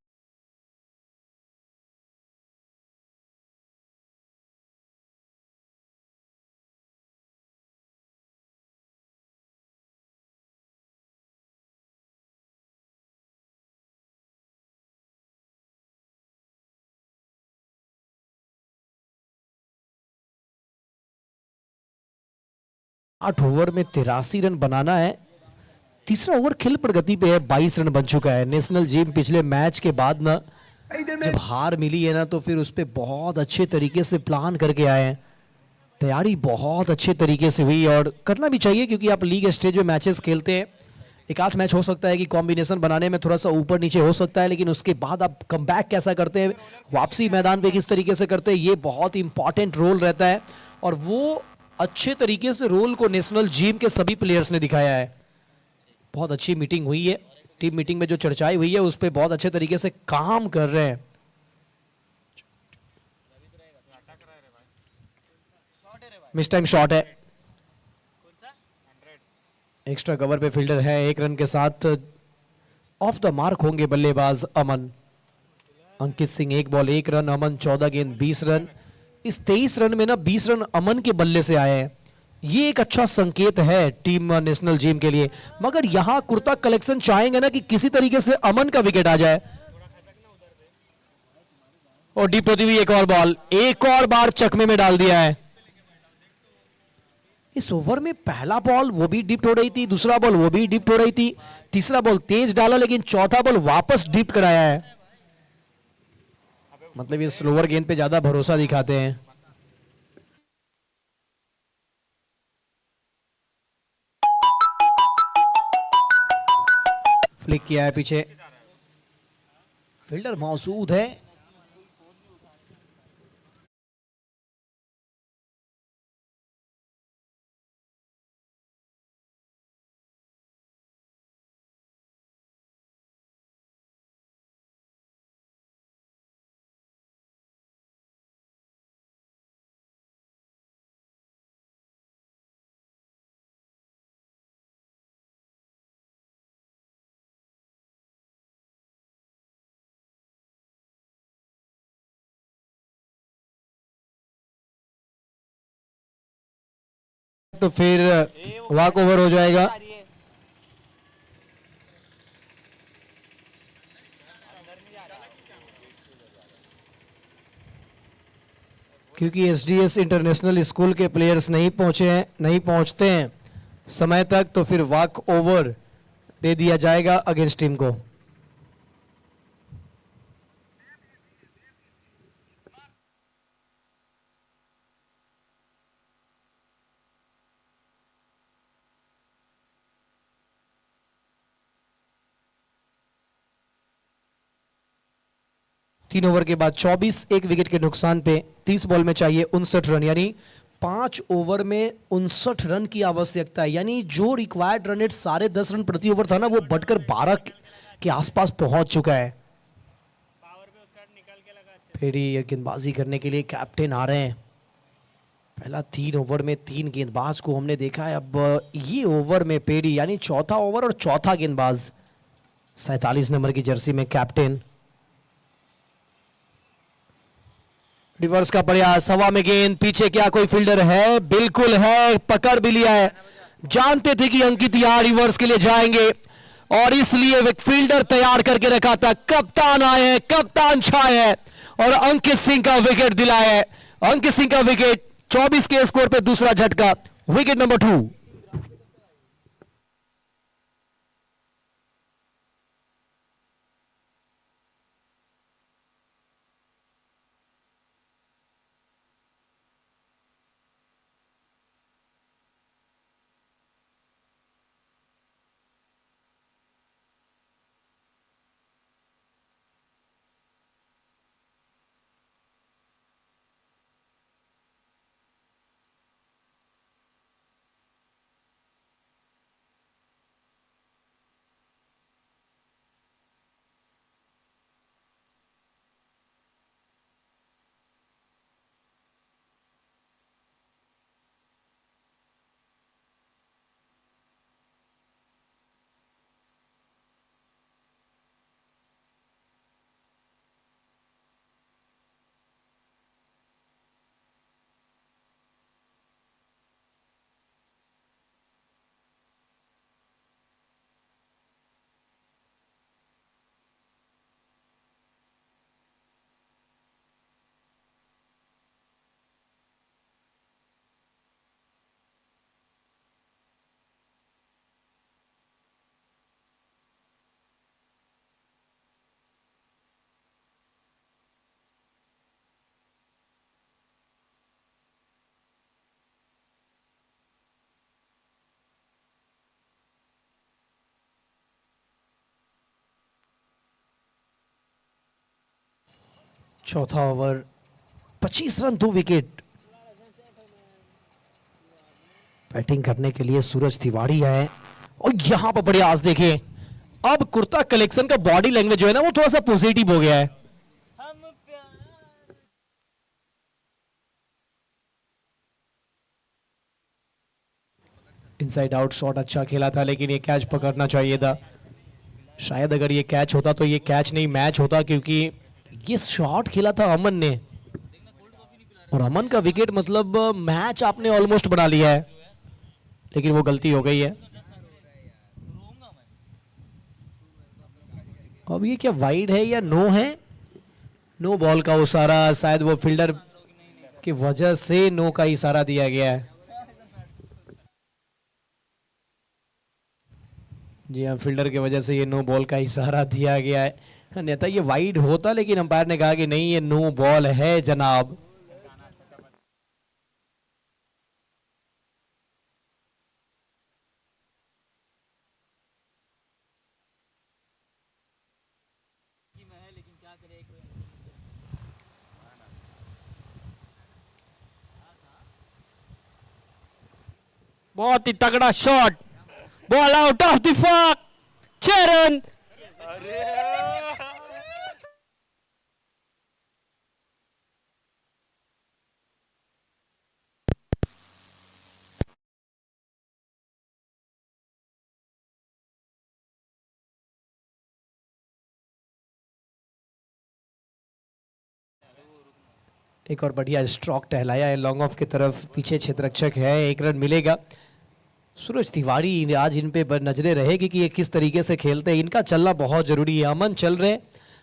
आठ ओवर में 83 रन बनाना है। तीसरा ओवर खेल प्रगति पे है, 22 रन बन चुका है। नेशनल जिम पिछले मैच के बाद ना जब हार मिली है ना तो फिर उस पर बहुत अच्छे तरीके से प्लान करके आए हैं, तैयारी बहुत अच्छे तरीके से हुई और करना भी चाहिए क्योंकि आप लीग स्टेज में मैचेस खेलते हैं। एक आध मैच हो सकता है कि कॉम्बिनेशन बनाने में थोड़ा सा ऊपर नीचे हो सकता है, लेकिन उसके बाद आप कमबैक कैसा करते हैं, वापसी मैदान पे किस तरीके से करते हैं, ये बहुत इंपॉर्टेंट रोल रहता है। और वो अच्छे तरीके से रोल को नेशनल जिम के सभी प्लेयर्स ने दिखाया है। बहुत अच्छी मीटिंग हुई है, टीम मीटिंग में जो चर्चाएं हुई है उस पर बहुत अच्छे तरीके से काम कर रहे हैं। मिस टाइम शॉट है, एक्स्ट्रा कवर पे फील्डर है, 1 रन के साथ ऑफ द मार्क होंगे बल्लेबाज अमन। अंकित सिंह 1 बॉल 1 रन, अमन 14 गेंद 20 रन। इस 23 रन में ना 20 रन अमन के बल्ले से आए हैं, ये एक अच्छा संकेत है टीम नेशनल जिम के लिए। मगर यहां कुर्ता कलेक्शन चाहेंगे ना कि किसी तरीके से अमन का विकेट आ जाए। और डीप होती हुई एक और बॉल, एक और बार चकमे में डाल दिया है। इस ओवर में पहला बॉल वो भी डिप्ट हो रही थी, दूसरा बॉल वो भी डिप्ट हो रही थी, तीसरा बॉल तेज डाला, लेकिन चौथा बॉल वापस डिप्ट कराया है। मतलब ये स्लोअर गेंद पे ज्यादा भरोसा दिखाते हैं। फ्लिक किया है पीछे, फील्डर मौजूद है, तो फिर वॉक ओवर हो जाएगा। क्योंकि एसडीएस इंटरनेशनल स्कूल के प्लेयर्स नहीं पहुंचते हैं समय तक, तो फिर वॉक ओवर दे दिया जाएगा अगेंस्ट टीम को। तीन ओवर के बाद 24, एक विकेट के नुकसान पे 30 बॉल में चाहिए 59 रन, यानी 5 ओवर में 59 रन की आवश्यकता है। यानी जो रिक्वायर्ड रन रेट 10.5 रन प्रति ओवर था ना, वो बढ़कर 12 के आसपास पहुंच चुका है। फिर ये गेंदबाजी करने के लिए कैप्टन आ रहे हैं। पहला 3 ओवर में 3 गेंदबाज को हमने देखा है। अब ये ओवर में पेरी, यानी चौथा ओवर और चौथा गेंदबाज, 47 नंबर की जर्सी में कैप्टन। रिवर्स का प्रयास, हवा में गेंद, पीछे क्या कोई फील्डर है? बिल्कुल है, पकड़ भी लिया है। जानते थे कि अंकित यहाँ रिवर्स के लिए जाएंगे और इसलिए एक फील्डर तैयार करके रखा था। कप्तान आए हैं, कप्तान छाए हैं और अंकित सिंह का विकेट दिलाया है। अंकित सिंह का विकेट, 24 के स्कोर पे दूसरा झटका, विकेट नंबर 2। चौथा ओवर, 25 रन 2 विकेट। बैटिंग करने के लिए सूरज तिवारी है और यहां पर प्रयास देखिए। अब कुर्ता कलेक्शन का बॉडी लैंग्वेज जो है ना, वो थोड़ा सा पॉजिटिव हो गया है। इनसाइड आउट शॉट अच्छा खेला था, लेकिन ये कैच पकड़ना चाहिए था। शायद अगर ये कैच होता तो ये कैच नहीं मैच होता, क्योंकि ये शॉट खेला था अमन ने और अमन का विकेट, मतलब मैच आपने ऑलमोस्ट बना लिया है, लेकिन वो गलती हो गई है। अब ये क्या वाइड है या नो है? नो बॉल का इशारा, शायद वो फील्डर की वजह से नो का इशारा दिया गया है। जी हाँ, फील्डर की वजह से ये नो बॉल का इशारा दिया गया है, अन्यथा ये वाइड होता, लेकिन अंपायर ने कहा कि नहीं, ये नो बॉल है जनाब। बहुत ही तगड़ा शॉट, ball out of the park, 6 run. एक और बढ़िया स्ट्रोक टहलाया है लॉन्ग ऑफ की तरफ, पीछे क्षेत्ररक्षक है, 1 रन मिलेगा। सूरज तिवारी आज इन पे नजरें रहेगी कि ये किस तरीके से खेलते हैं, इनका चलना बहुत जरूरी है। अमन चल रहे,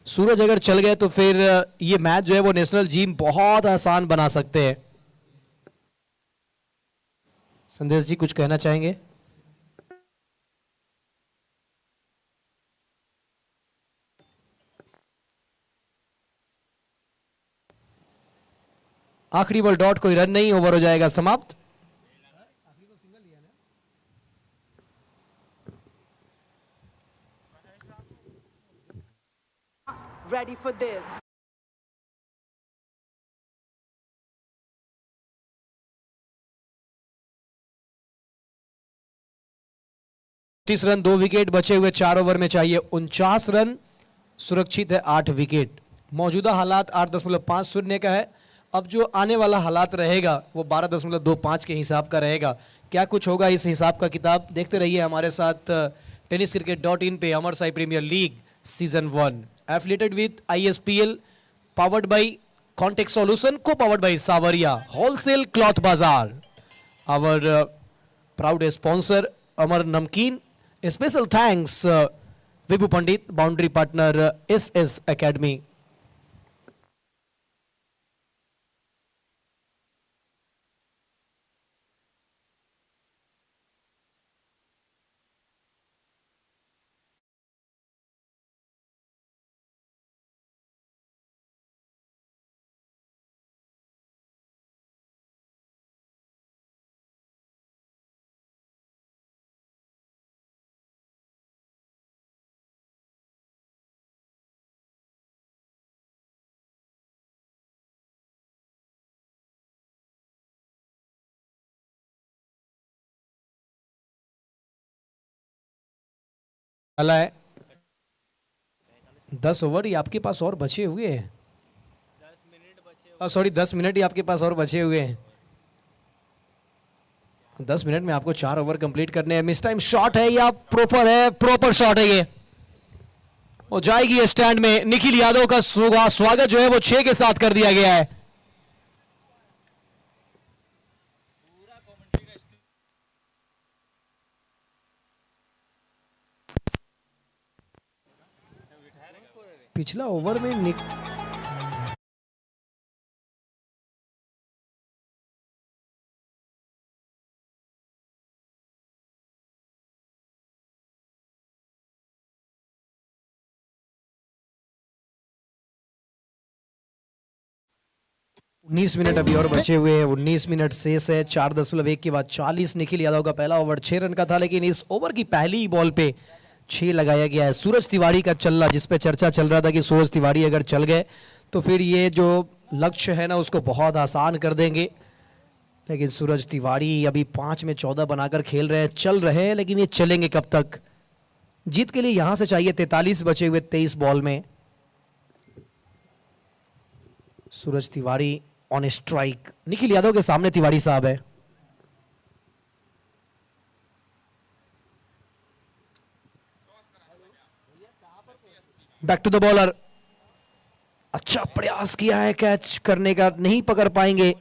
सूरज अगर चल गए तो फिर ये मैच जो है वो नेशनल टीम बहुत आसान बना सकते हैं। संदेश जी कुछ कहना चाहेंगे? आखिरी बॉल डॉट, कोई रन नहीं, ओवर हो जाएगा समाप्त। Ready for this. Run, 2 wicket बचे हुए 4 ओवर में, चाहिए 49 रन, सुरक्षित है 8 विकेट। मौजूदा हालात 8.50 का है। अब जो आने वाला हालात रहेगा वो 12.25 के हिसाब का रहेगा। क्या कुछ होगा इस हिसाब का किताब देखते रहिए हमारे साथ tenniscricket.in पे। Amar Sai premier league season 1 affiliated with ISPL, powered by contact solution, co powered by Sawariya wholesale cloth बाजार, our proud sponsor Amar Namkeen. Special thanks Vibhu Pandit, boundary partner SS academy. है 10 ओवर ही आपके पास और बचे हुए हैं, 10 मिनट ही आपके पास और बचे हुए हैं। 10 मिनट में आपको 4 ओवर कंप्लीट करने हैं। मिस टाइम शॉट है या प्रॉपर है? प्रॉपर शॉट है, ये हो जाएगी स्टैंड में। निखिल यादव का स्वागत जो है वो 6 के साथ कर दिया गया है। पिछला ओवर में 19 मिनट अभी और बचे हुए हैं। 19 मिनट शेष है। 4.1 के बाद 40। निखिल यादव का पहला ओवर 6 रन का था, लेकिन इस ओवर की पहली बॉल पे 6 लगाया गया है। सूरज तिवारी का चलना, जिस पे चर्चा चल रहा था कि सूरज तिवारी अगर चल गए तो फिर ये जो लक्ष्य है ना उसको बहुत आसान कर देंगे, लेकिन सूरज तिवारी अभी 5 में 14 बनाकर खेल रहे हैं, चल रहे हैं, लेकिन ये चलेंगे कब तक? जीत के लिए यहां से चाहिए 43 बचे हुए 23 बॉल में। सूरज तिवारी ऑन स्ट्राइक, निखिल यादव के सामने तिवारी साहब है। बैक टू द बॉलर, अच्छा प्रयास किया है कैच करने का, नहीं पकड़ पाएंगे।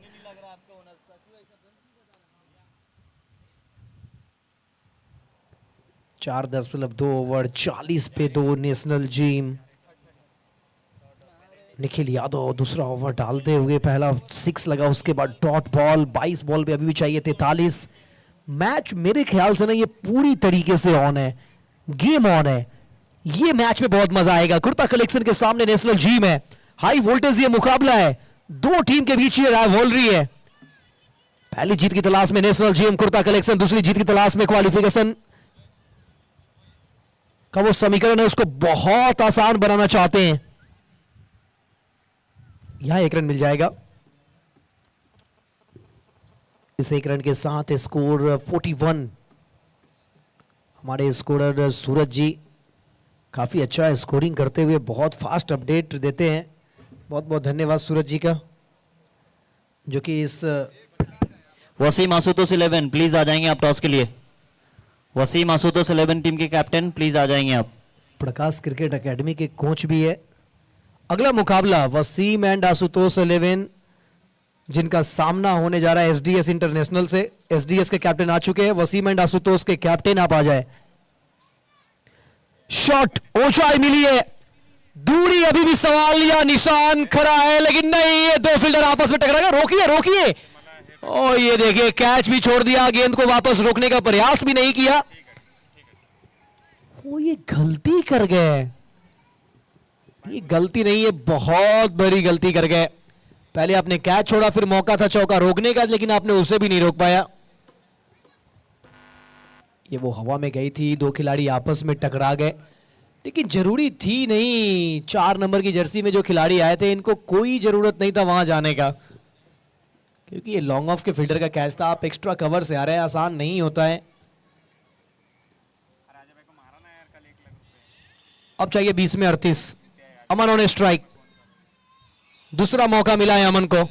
चार 10.2 ओवर 40 पे 2 नेशनल टीम। निखिल यादव दूसरा ओवर डालते हुए पहला 6 लगा, उसके बाद डॉट बॉल। 22 बॉल पे अभी भी चाहिए 43। मैच मेरे ख्याल से ना ये पूरी तरीके से ऑन है, गेम ऑन है। ये मैच में बहुत मजा आएगा। कुर्ता कलेक्शन के सामने नेशनल टीम है, हाई वोल्टेज ये मुकाबला है, 2 टीम के बीच ये राइवलरी है। पहली जीत की तलाश में नेशनल टीम कुर्ता कलेक्शन, दूसरी जीत की तलाश में क्वालिफिकेशन का वो समीकरण है उसको बहुत आसान बनाना चाहते हैं। यहां 1 रन मिल जाएगा। इस 1 रन के साथ स्कोर 41। हमारे स्कोरर सूरज जी काफी अच्छा स्कोरिंग करते हुए बहुत फास्ट अपडेट देते हैं। बहुत बहुत धन्यवाद सूरज जी का, जो कि इस वसीम आशुतोष 11 प्लीज आ जाएंगे आप टॉस के लिए। वसीम आशुतोष 11 टीम के कैप्टन प्लीज आ जाएंगे आप। प्रकाश क्रिकेट एकेडमी के कोच भी है। अगला मुकाबला वसीम एंड आशुतोष 11 जिनका सामना होने जा रहा है एसडीएस इंटरनेशनल से। एसडीएस के कैप्टन आ चुके हैं, वसीम एंड आशुतोष के कैप्टन आप आ जाए। शॉट ऊंचाई मिली है, दूरी अभी भी सवाल या निशान खड़ा है, लेकिन नहीं, ये दो फील्डर आपस में टकरा गए। रोकिए रोकिए, और ये देखिए कैच भी छोड़ दिया, गेंद को वापस रोकने का प्रयास भी नहीं किया। वो ये गलती कर गए, ये गलती नहीं है, बहुत बड़ी गलती कर गए। पहले आपने कैच छोड़ा, फिर मौका था चौका रोकने का, लेकिन आपने उसे भी नहीं रोक पाया। ये वो हवा में गई थी, दो खिलाड़ी आपस में टकरा गए, लेकिन जरूरी थी नहीं। 4 नंबर की जर्सी में जो खिलाड़ी आए थे, इनको कोई जरूरत नहीं था वहां जाने का, क्योंकि ये लॉन्ग ऑफ के फील्डर का कैच था। आप एक्स्ट्रा कवर से आ रहे हैं, आसान नहीं होता है। अब चाहिए 20 में 38। अमन ऑन स्ट्राइक, दूसरा मौका मिला है अमन को।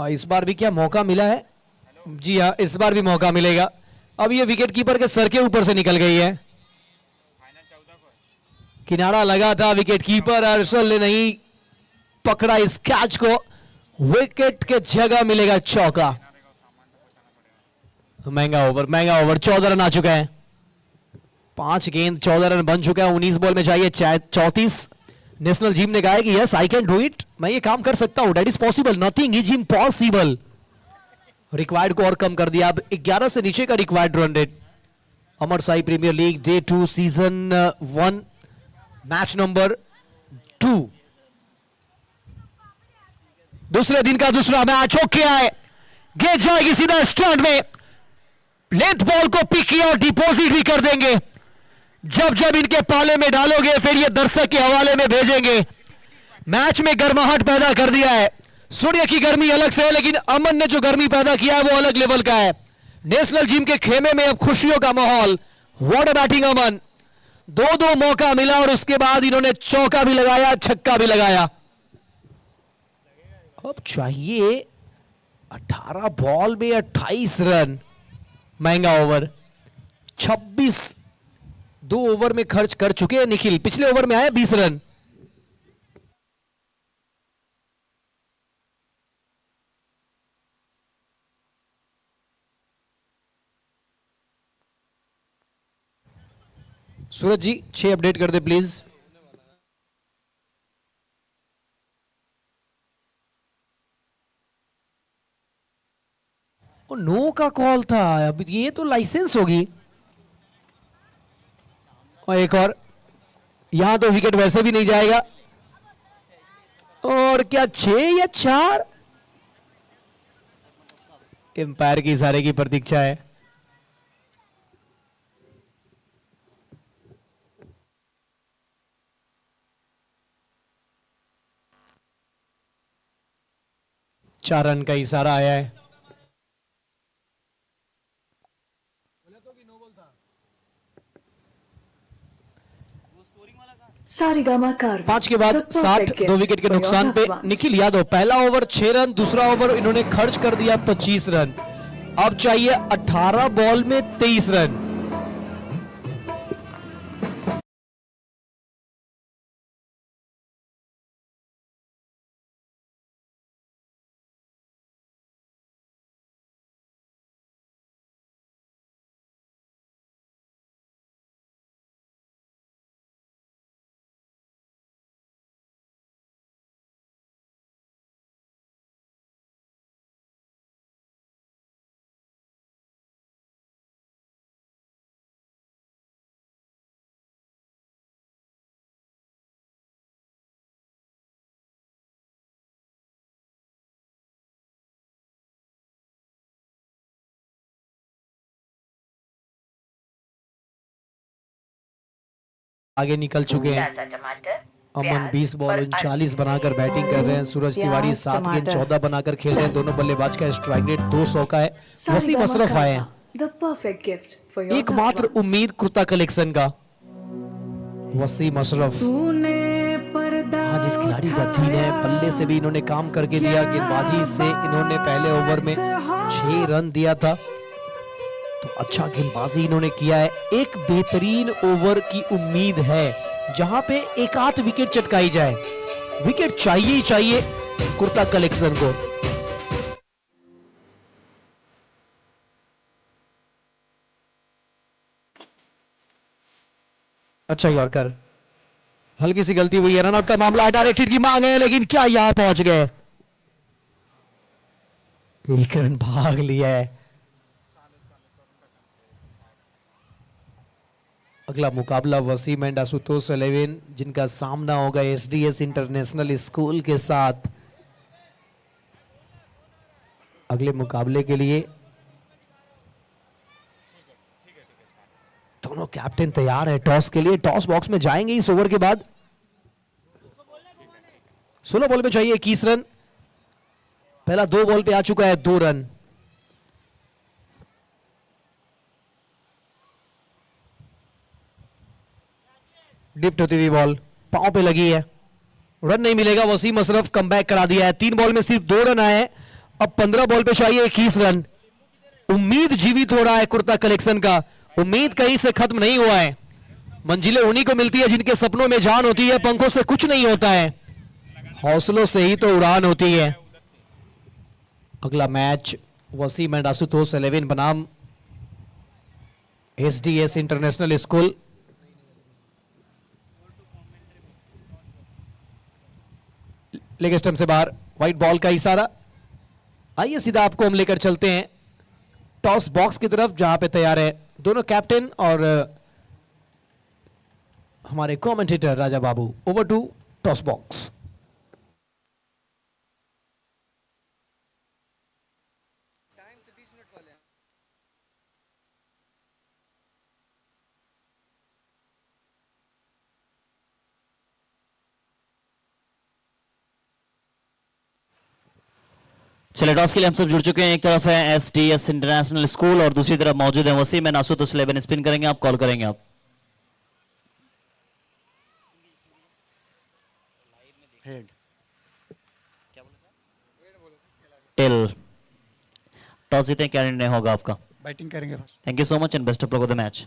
इस बार भी क्या मौका मिला है? जी हाँ, इस बार भी मौका मिलेगा। अब ये विकेट कीपर के सर के ऊपर से निकल गई है, किनारा लगा था, विकेट कीपर अर्शल ने नहीं पकड़ा इस कैच को। विकेट के जगह मिलेगा चौका। महंगा ओवर, महंगा ओवर। 14 रन आ चुका है, 5 गेंद 14 रन बन चुका है। 19 बॉल में चाहिए 34। नेशनल टीम ने कहा है कि yes I can do it, मैं ये काम कर सकता हूं, that is possible, nothing is impossible. Required को और कम कर दिया, अब 11 से नीचे का required run rate. Amar Sai premier league day 2 season 1 match number 2, दूसरे दिन का दूसरा मैच हो गया है। गेंद जाएगी सीधा स्टैंड में, लेंथ बॉल को पिक किया और डिपॉजिट भी कर देंगे। जब जब इनके पाले में डालोगे, फिर ये दर्शक के हवाले में भेजेंगे। मैच में गर्माहट पैदा कर दिया है। सूर्य की गर्मी अलग से है, लेकिन अमन ने जो गर्मी पैदा किया है वो अलग लेवल का है। नेशनल टीम के खेमे में अब खुशियों का माहौल। व्हाट अ बैटिंग अमन, 2-2 मौका मिला और उसके बाद इन्होंने चौका भी लगाया, छक्का भी लगाया। अब चाहिए 18 बॉल में 28 रन। महंगा ओवर, 26 2 ओवर में खर्च कर चुके हैं निखिल। पिछले ओवर में आए 20 रन। सूरज जी 6 अपडेट कर दे प्लीज। नो का कॉल था, अब ये तो लाइसेंस होगी। और एक और, यहां तो विकेट वैसे भी नहीं जाएगा। और क्या 6 या 4? एम्पायर की इशारे की प्रतीक्षा है। चार रन का इशारा आया है। सारेगामा कार 5 के बाद 60, 2 विकेट के नुकसान पे निखिल यादव। पहला ओवर 6 रन, दूसरा ओवर इन्होंने खर्च कर दिया 25 रन। अब चाहिए 18 बॉल में 23 रन। आगे निकल चुके हैं। अमन 20 बॉल 39 बनाकर बैटिंग कर रहे हैं। सूरज तिवारी 7 गेंद 14 बनाकर खेल रहे हैं। दोनों बल्लेबाज का स्ट्राइक रेट 200 का है। वसीम अशरफ आए हैं, एकमात्र उम्मीद कुर्ता कलेक्शन का। वसीम अशरफ आज इस खिलाड़ी का थीम है। पल्ले से भी इन्होंने काम करके दिया। गेंदबाजी से इन्होंने पहले ओवर में 6 रन दिया था, तो अच्छा गेंदबाजी इन्होंने किया है। एक बेहतरीन ओवर की उम्मीद है, जहां पे एक आध विकेट चटकाई जाए। विकेट चाहिए ही चाहिए कुर्ता कलेक्शन को। अच्छा यॉर्कर, हल्की सी गलती हुई है, रनआउट का मामला, डायरेक्ट हिट की मांग है, लेकिन क्या यहां पहुंच गए। एक रन भाग लिया है। अगला मुकाबला वसीम एंड आशुतोष 11 जिनका सामना होगा एसडीएस इंटरनेशनल स्कूल के साथ। अगले मुकाबले के लिए दोनों कैप्टन तैयार है टॉस के लिए। टॉस बॉक्स में जाएंगे इस ओवर के बाद। 16 बॉल पे चाहिए 21 रन। पहला 2 बॉल पे आ चुका है 2 रन। डिप्ट होती हुई बॉल पांव पे लगी है, रन नहीं मिलेगा। वसीम अशरफ कमबैक करा दिया है। 3 बॉल में सिर्फ 2 रन आए। अब 15 बॉल पे चाहिए 21 रन। उम्मीद जीवित हो रहा है कुर्ता कलेक्शन का। उम्मीद कहीं से खत्म नहीं हुआ है। मंजिलें उन्हीं को मिलती है जिनके सपनों में जान होती है। पंखों से कुछ नहीं होता है, हौसलों से ही तो उड़ान होती है। अगला मैच वसीम एंड आशुतोष 11 बनाम SDS international school. Leg stump से बाहर, व्हाइट बॉल का इशारा। आइए सीधा आपको हम लेकर चलते हैं टॉस बॉक्स की तरफ, जहां पे तैयार है दोनों कैप्टन और हमारे commentator Raja Babu. Over to toss box. चलिए टॉस के लिए हम सब जुड़ चुके हैं। एक तरफ है एसडीएस इंटरनेशनल स्कूल और दूसरी तरफ मौजूद है वसीम एंड आशुतोष 11। स्पिन करेंगे आप, कॉल करेंगे आप। टेल। टॉस जीते क्या निर्णय होगा आपका? बैटिंग करेंगे। Thank you so much and best of luck of the match.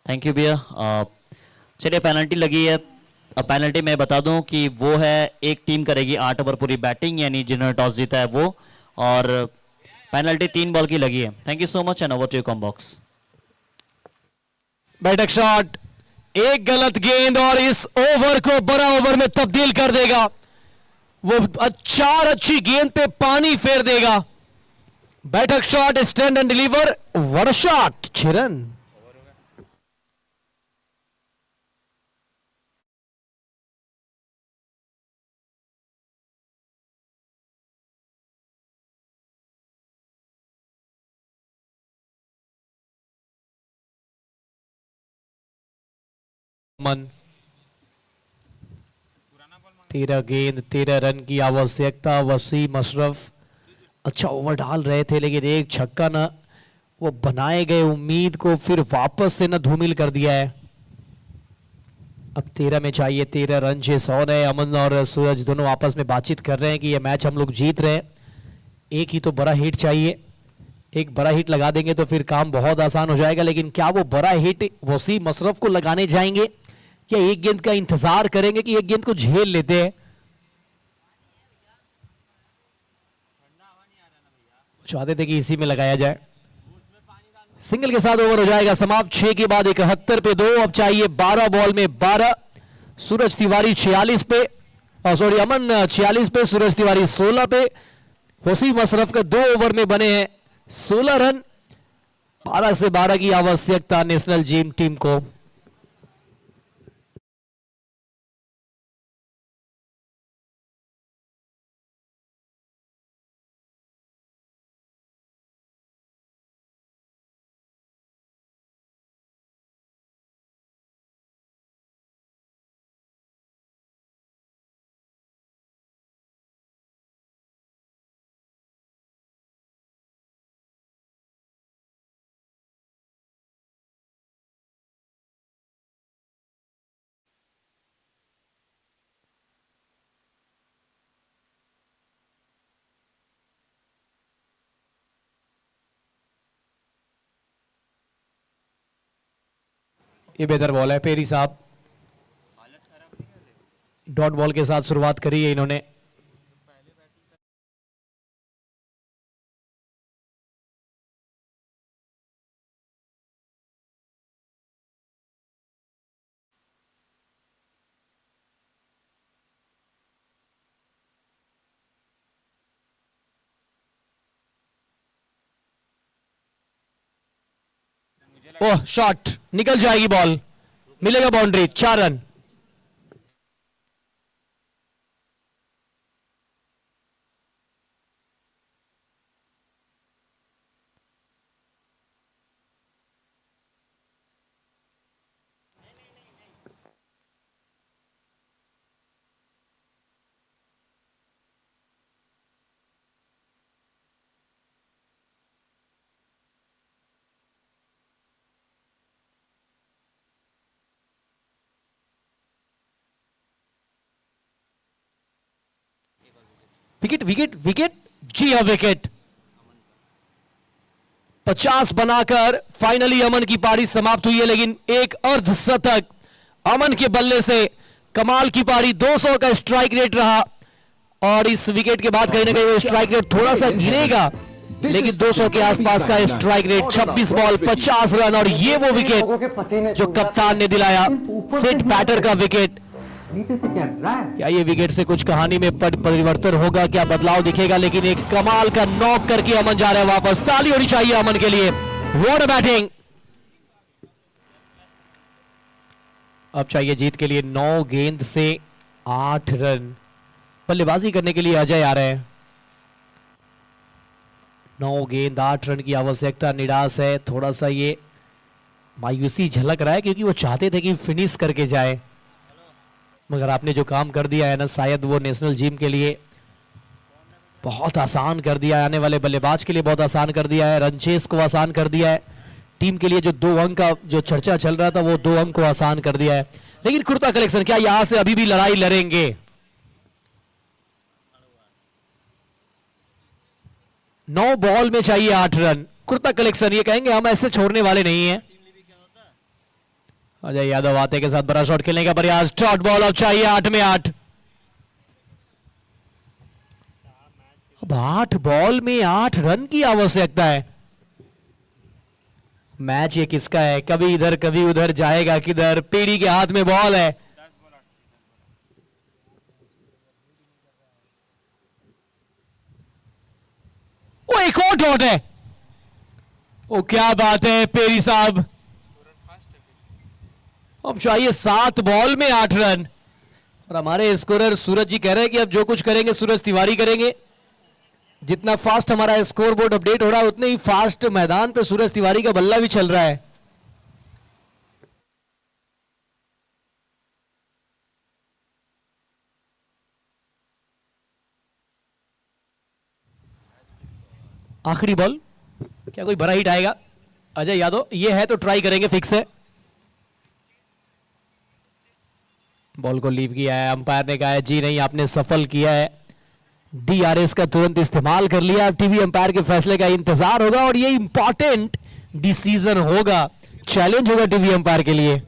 Thank you भैया। चलिए पेनल्टी लगी है। अब पेनल्टी मैं बता दूं कि वो है, एक टीम करेगी 8 ओवर पूरी बैटिंग, यानी जिन्होंने टॉस जीता है वो, और पेनल्टी 3 बॉल की लगी है। Thank you so much and over to comm box. बैटक शॉट, एक गलत गेंद और इस ओवर को बड़ा ओवर में तब्दील कर देगा। वो 4 अच्छी गेंद पे पानी फेर देगा। बैटक shot, stand and deliver, what a shot. 6 run. मन 13 गेंद 13 रन की आवश्यकता। वसीम अशरफ अच्छा ओवर डाल रहे थे, लेकिन एक छक्का ना वो बनाए गए उम्मीद को फिर वापस से ना धूमिल कर दिया है। अब 13 में चाहिए 13 रन। 600 है। अमन और सूरज दोनों आपस में बातचीत कर रहे हैं कि ये मैच हम लोग जीत रहे हैं, एक ही तो बड़ा हिट चाहिए। एक बड़ा हिट लगा देंगे तो फिर काम बहुत आसान हो जाएगा। लेकिन क्या वो बड़ा हिट वसीम अशरफ को लगाने जाएंगे या एक गेंद का इंतजार करेंगे कि एक गेंद को झेल लेते हैं? चाहते थे कि इसी में लगाया जाए। सिंगल के साथ ओवर हो जाएगा समाप्त। 6 के बाद 71 पे 2। अब चाहिए 12 बॉल में 12। सूरज तिवारी 46 पे, सॉरी अमन 46 पे, सूरज तिवारी 16 पे। वसीम अशरफ के 2 ओवर में बने हैं 16 रन। 12 से 12 की आवश्यकता नेशनल टीम को। ये बेहतर बॉल है पेरी साहब। डॉट बॉल के साथ शुरुआत करी है इन्होंने। ओह, शॉट निकल जाएगी बॉल, मिलेगा boundary, 4 run. Wicket wicket wicket, जी हाँ विकेट। 50 बनाकर फाइनली अमन की पारी समाप्त हुई है, लेकिन एक अर्धशतक अमन के बल्ले से कमाल की पारी। 200 का स्ट्राइक रेट रहा और इस विकेट के बाद कहीं ना कहीं वो स्ट्राइक रेट थोड़ा सा गिरेगा, लेकिन 200 के आसपास का स्ट्राइक रेट। 26 बॉल 50 रन और ये वो विकेट जो कप्तान ने दिलाया, सेट बैटर का विकेट। नीचे से क्या रहा है? क्या ये विकेट से कुछ कहानी में परिवर्तन होगा, क्या बदलाव दिखेगा? लेकिन एक कमाल का नॉक करके अमन जा रहा है वापस। ताली होनी चाहिए अमन के लिए, व्हाट अ बैटिंग। अब चाहिए जीत के लिए 9 गेंद से 8 रन। बल्लेबाजी करने के लिए अजय आ रहे हैं। 9 गेंद 8 रन की आवश्यकता निराश है। थोड़ा सा ये मायूसी झलक रहा है क्योंकि वो चाहते थे कि फिनिश करके जाए, मगर आपने जो काम कर दिया है ना, शायद वो नेशनल जिम के लिए बहुत आसान कर दिया है, आने वाले बल्लेबाज के लिए बहुत आसान कर दिया है, रनचेस को आसान कर दिया है, टीम के लिए जो 2 अंक का जो चर्चा चल रहा था वो 2 अंक को आसान कर दिया है। लेकिन कुर्ता कलेक्शन क्या यहां से अभी भी लड़ाई लड़ेंगे? 9 बॉल में चाहिए 8 रन। कुर्ता कलेक्शन ये कहेंगे हम ऐसे छोड़ने वाले नहीं हैं। अजय यादव आते के साथ बड़ा शॉट खेलने का प्रयास, शॉट बॉल, अब चाहिए 8 में 8। अब 8 बॉल में 8 रन की आवश्यकता है। मैच ये किसका है? कभी इधर कभी उधर, जाएगा किधर? पीड़ी के हाथ में बॉल है। वो एक और डॉट है। ओ क्या बात है पेरी साहब। अब चाहिए 7 बॉल में 8 रन और हमारे स्कोरर सूरज जी कह रहे हैं कि अब जो कुछ करेंगे सूरज तिवारी करेंगे। जितना फास्ट हमारा स्कोर बोर्ड अपडेट हो रहा है उतने ही फास्ट मैदान पे सूरज तिवारी का बल्ला भी चल रहा है। आखिरी बॉल, क्या कोई बड़ा हिट आएगा? अजय यादव ये है तो ट्राई करेंगे, फिक्स है। बॉल को लीव किया है, अंपायर ने कहा है जी नहीं आपने सफल किया है। डीआरएस का तुरंत इस्तेमाल कर लिया। टीवी अंपायर के फैसले का इंतजार होगा और ये इंपॉर्टेंट डिसीजन होगा, चैलेंज होगा टीवी अंपायर के लिए।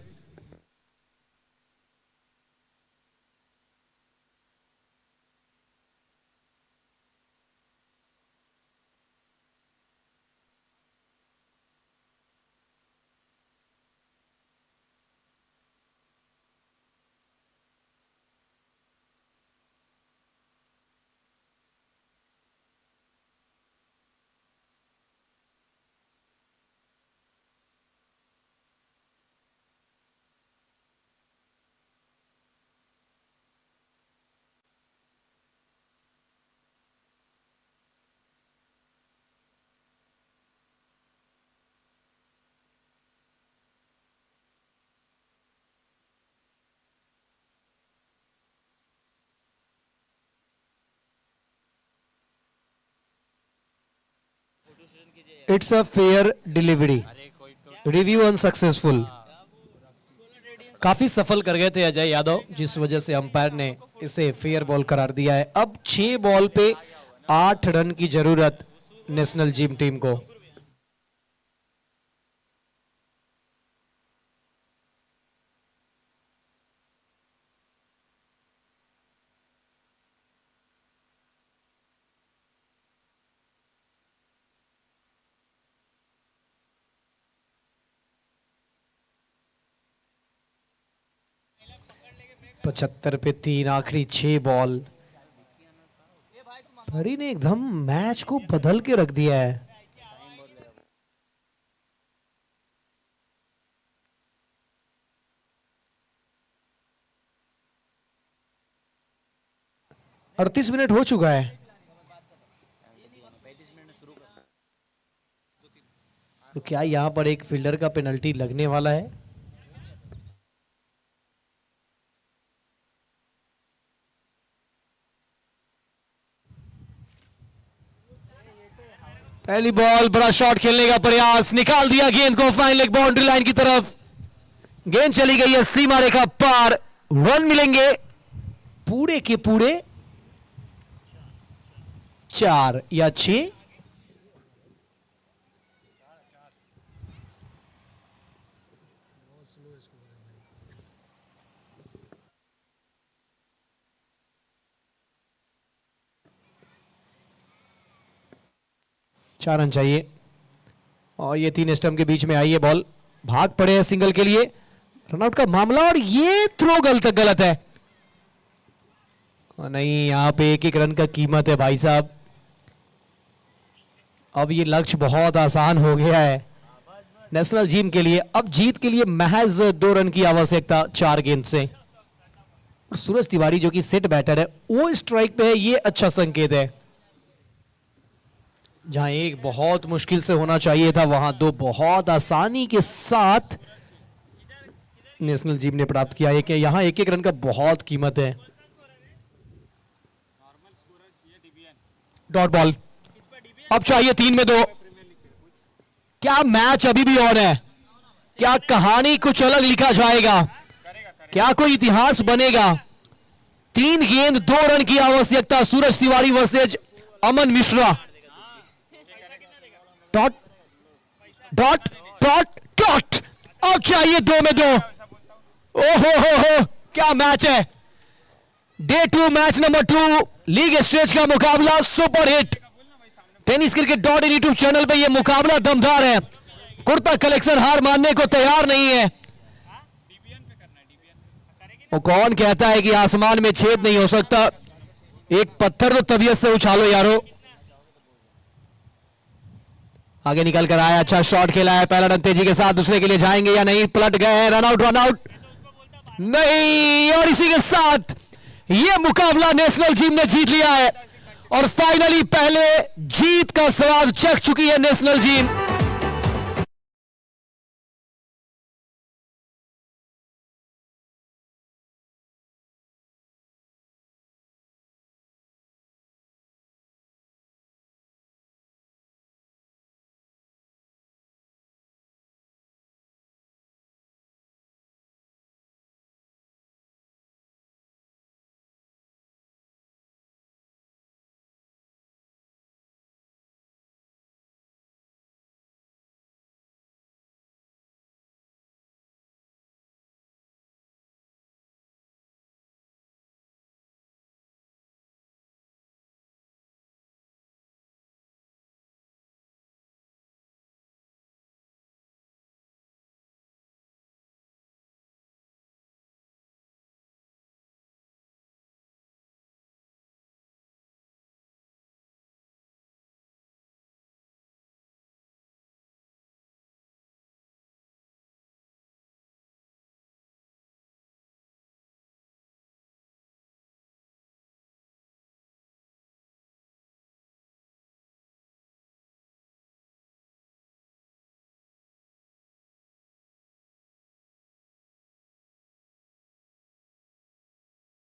It's a fair delivery, review unsuccessful. काफी सफल कर गए थे अजय यादव, जिस वजह से अंपायर ने इसे फेयर बॉल करार दिया है। अब 6 बॉल पे 8 रन की जरूरत नेशनल जिम टीम को। 75 पे 3, आखिरी 6 बॉल। परी ने एकदम मैच को बदल के रख दिया है। और 38 मिनट हो चुका है। तो क्या यहां पर एक फील्डर का पेनल्टी लगने वाला है? पहली बॉल, बड़ा शॉट खेलने का प्रयास, निकाल दिया गेंद को फाइन लेग बाउंड्री लाइन की तरफ। गेंद चली गई है सीमा रेखा पार। रन मिलेंगे पूरे के पूरे 4 या 6। चार रन चाहिए और ये 3 स्टंप के बीच में आई है बॉल। भाग पड़े हैं सिंगल के लिए, रनआउट का मामला, और ये थ्रो गलत है। और नहीं, यहां पे 1-1 रन का कीमत है भाई साहब। अब ये लक्ष्य बहुत आसान हो गया है नेशनल टीम के लिए। अब जीत के लिए महज 2 रन की आवश्यकता 4 गेंद से। और सूरज तिवारी जो कि सेट बैटर है, वो स्ट्राइक पे है, ये अच्छा संकेत है। जहां एक बहुत मुश्किल से होना चाहिए था, वहां 2 बहुत आसानी के साथ नेशनल टीम ने प्राप्त किया है। कि यहां 1-1 रन का बहुत कीमत है। डॉट बॉल, अब चाहिए 3 में 2। क्या मैच अभी भी ऑन है? क्या कहानी कुछ अलग लिखा जाएगा? क्या कोई इतिहास बनेगा? 3 गेंद 2 रन की आवश्यकता, Suraj Tiwari versus Aman Mishra. Dot dot dot dot, अब चाहिए 2 में 2। ओहो हो, क्या मैच है! Day 2 match number 2 league stage का मुकाबला super hit. tenniscricket.in YouTube channel पे ये मुकाबला दमदार है। कुर्ता कलेक्शन हार मानने को तैयार नहीं है। वो कौन कहता है कि आसमान में छेद नहीं हो सकता? एक पत्थर तो तबीयत से उछालो यारो। आगे निकल कर आया, अच्छा शॉट खेला है, पहला रन तेजी के साथ, दूसरे के लिए जाएंगे या नहीं? पलट गए हैं, रन आउट नहीं। और इसी के साथ यह मुकाबला नेशनल टीम ने जीत लिया है और फाइनली पहले जीत का स्वाद चख चुकी है नेशनल टीम।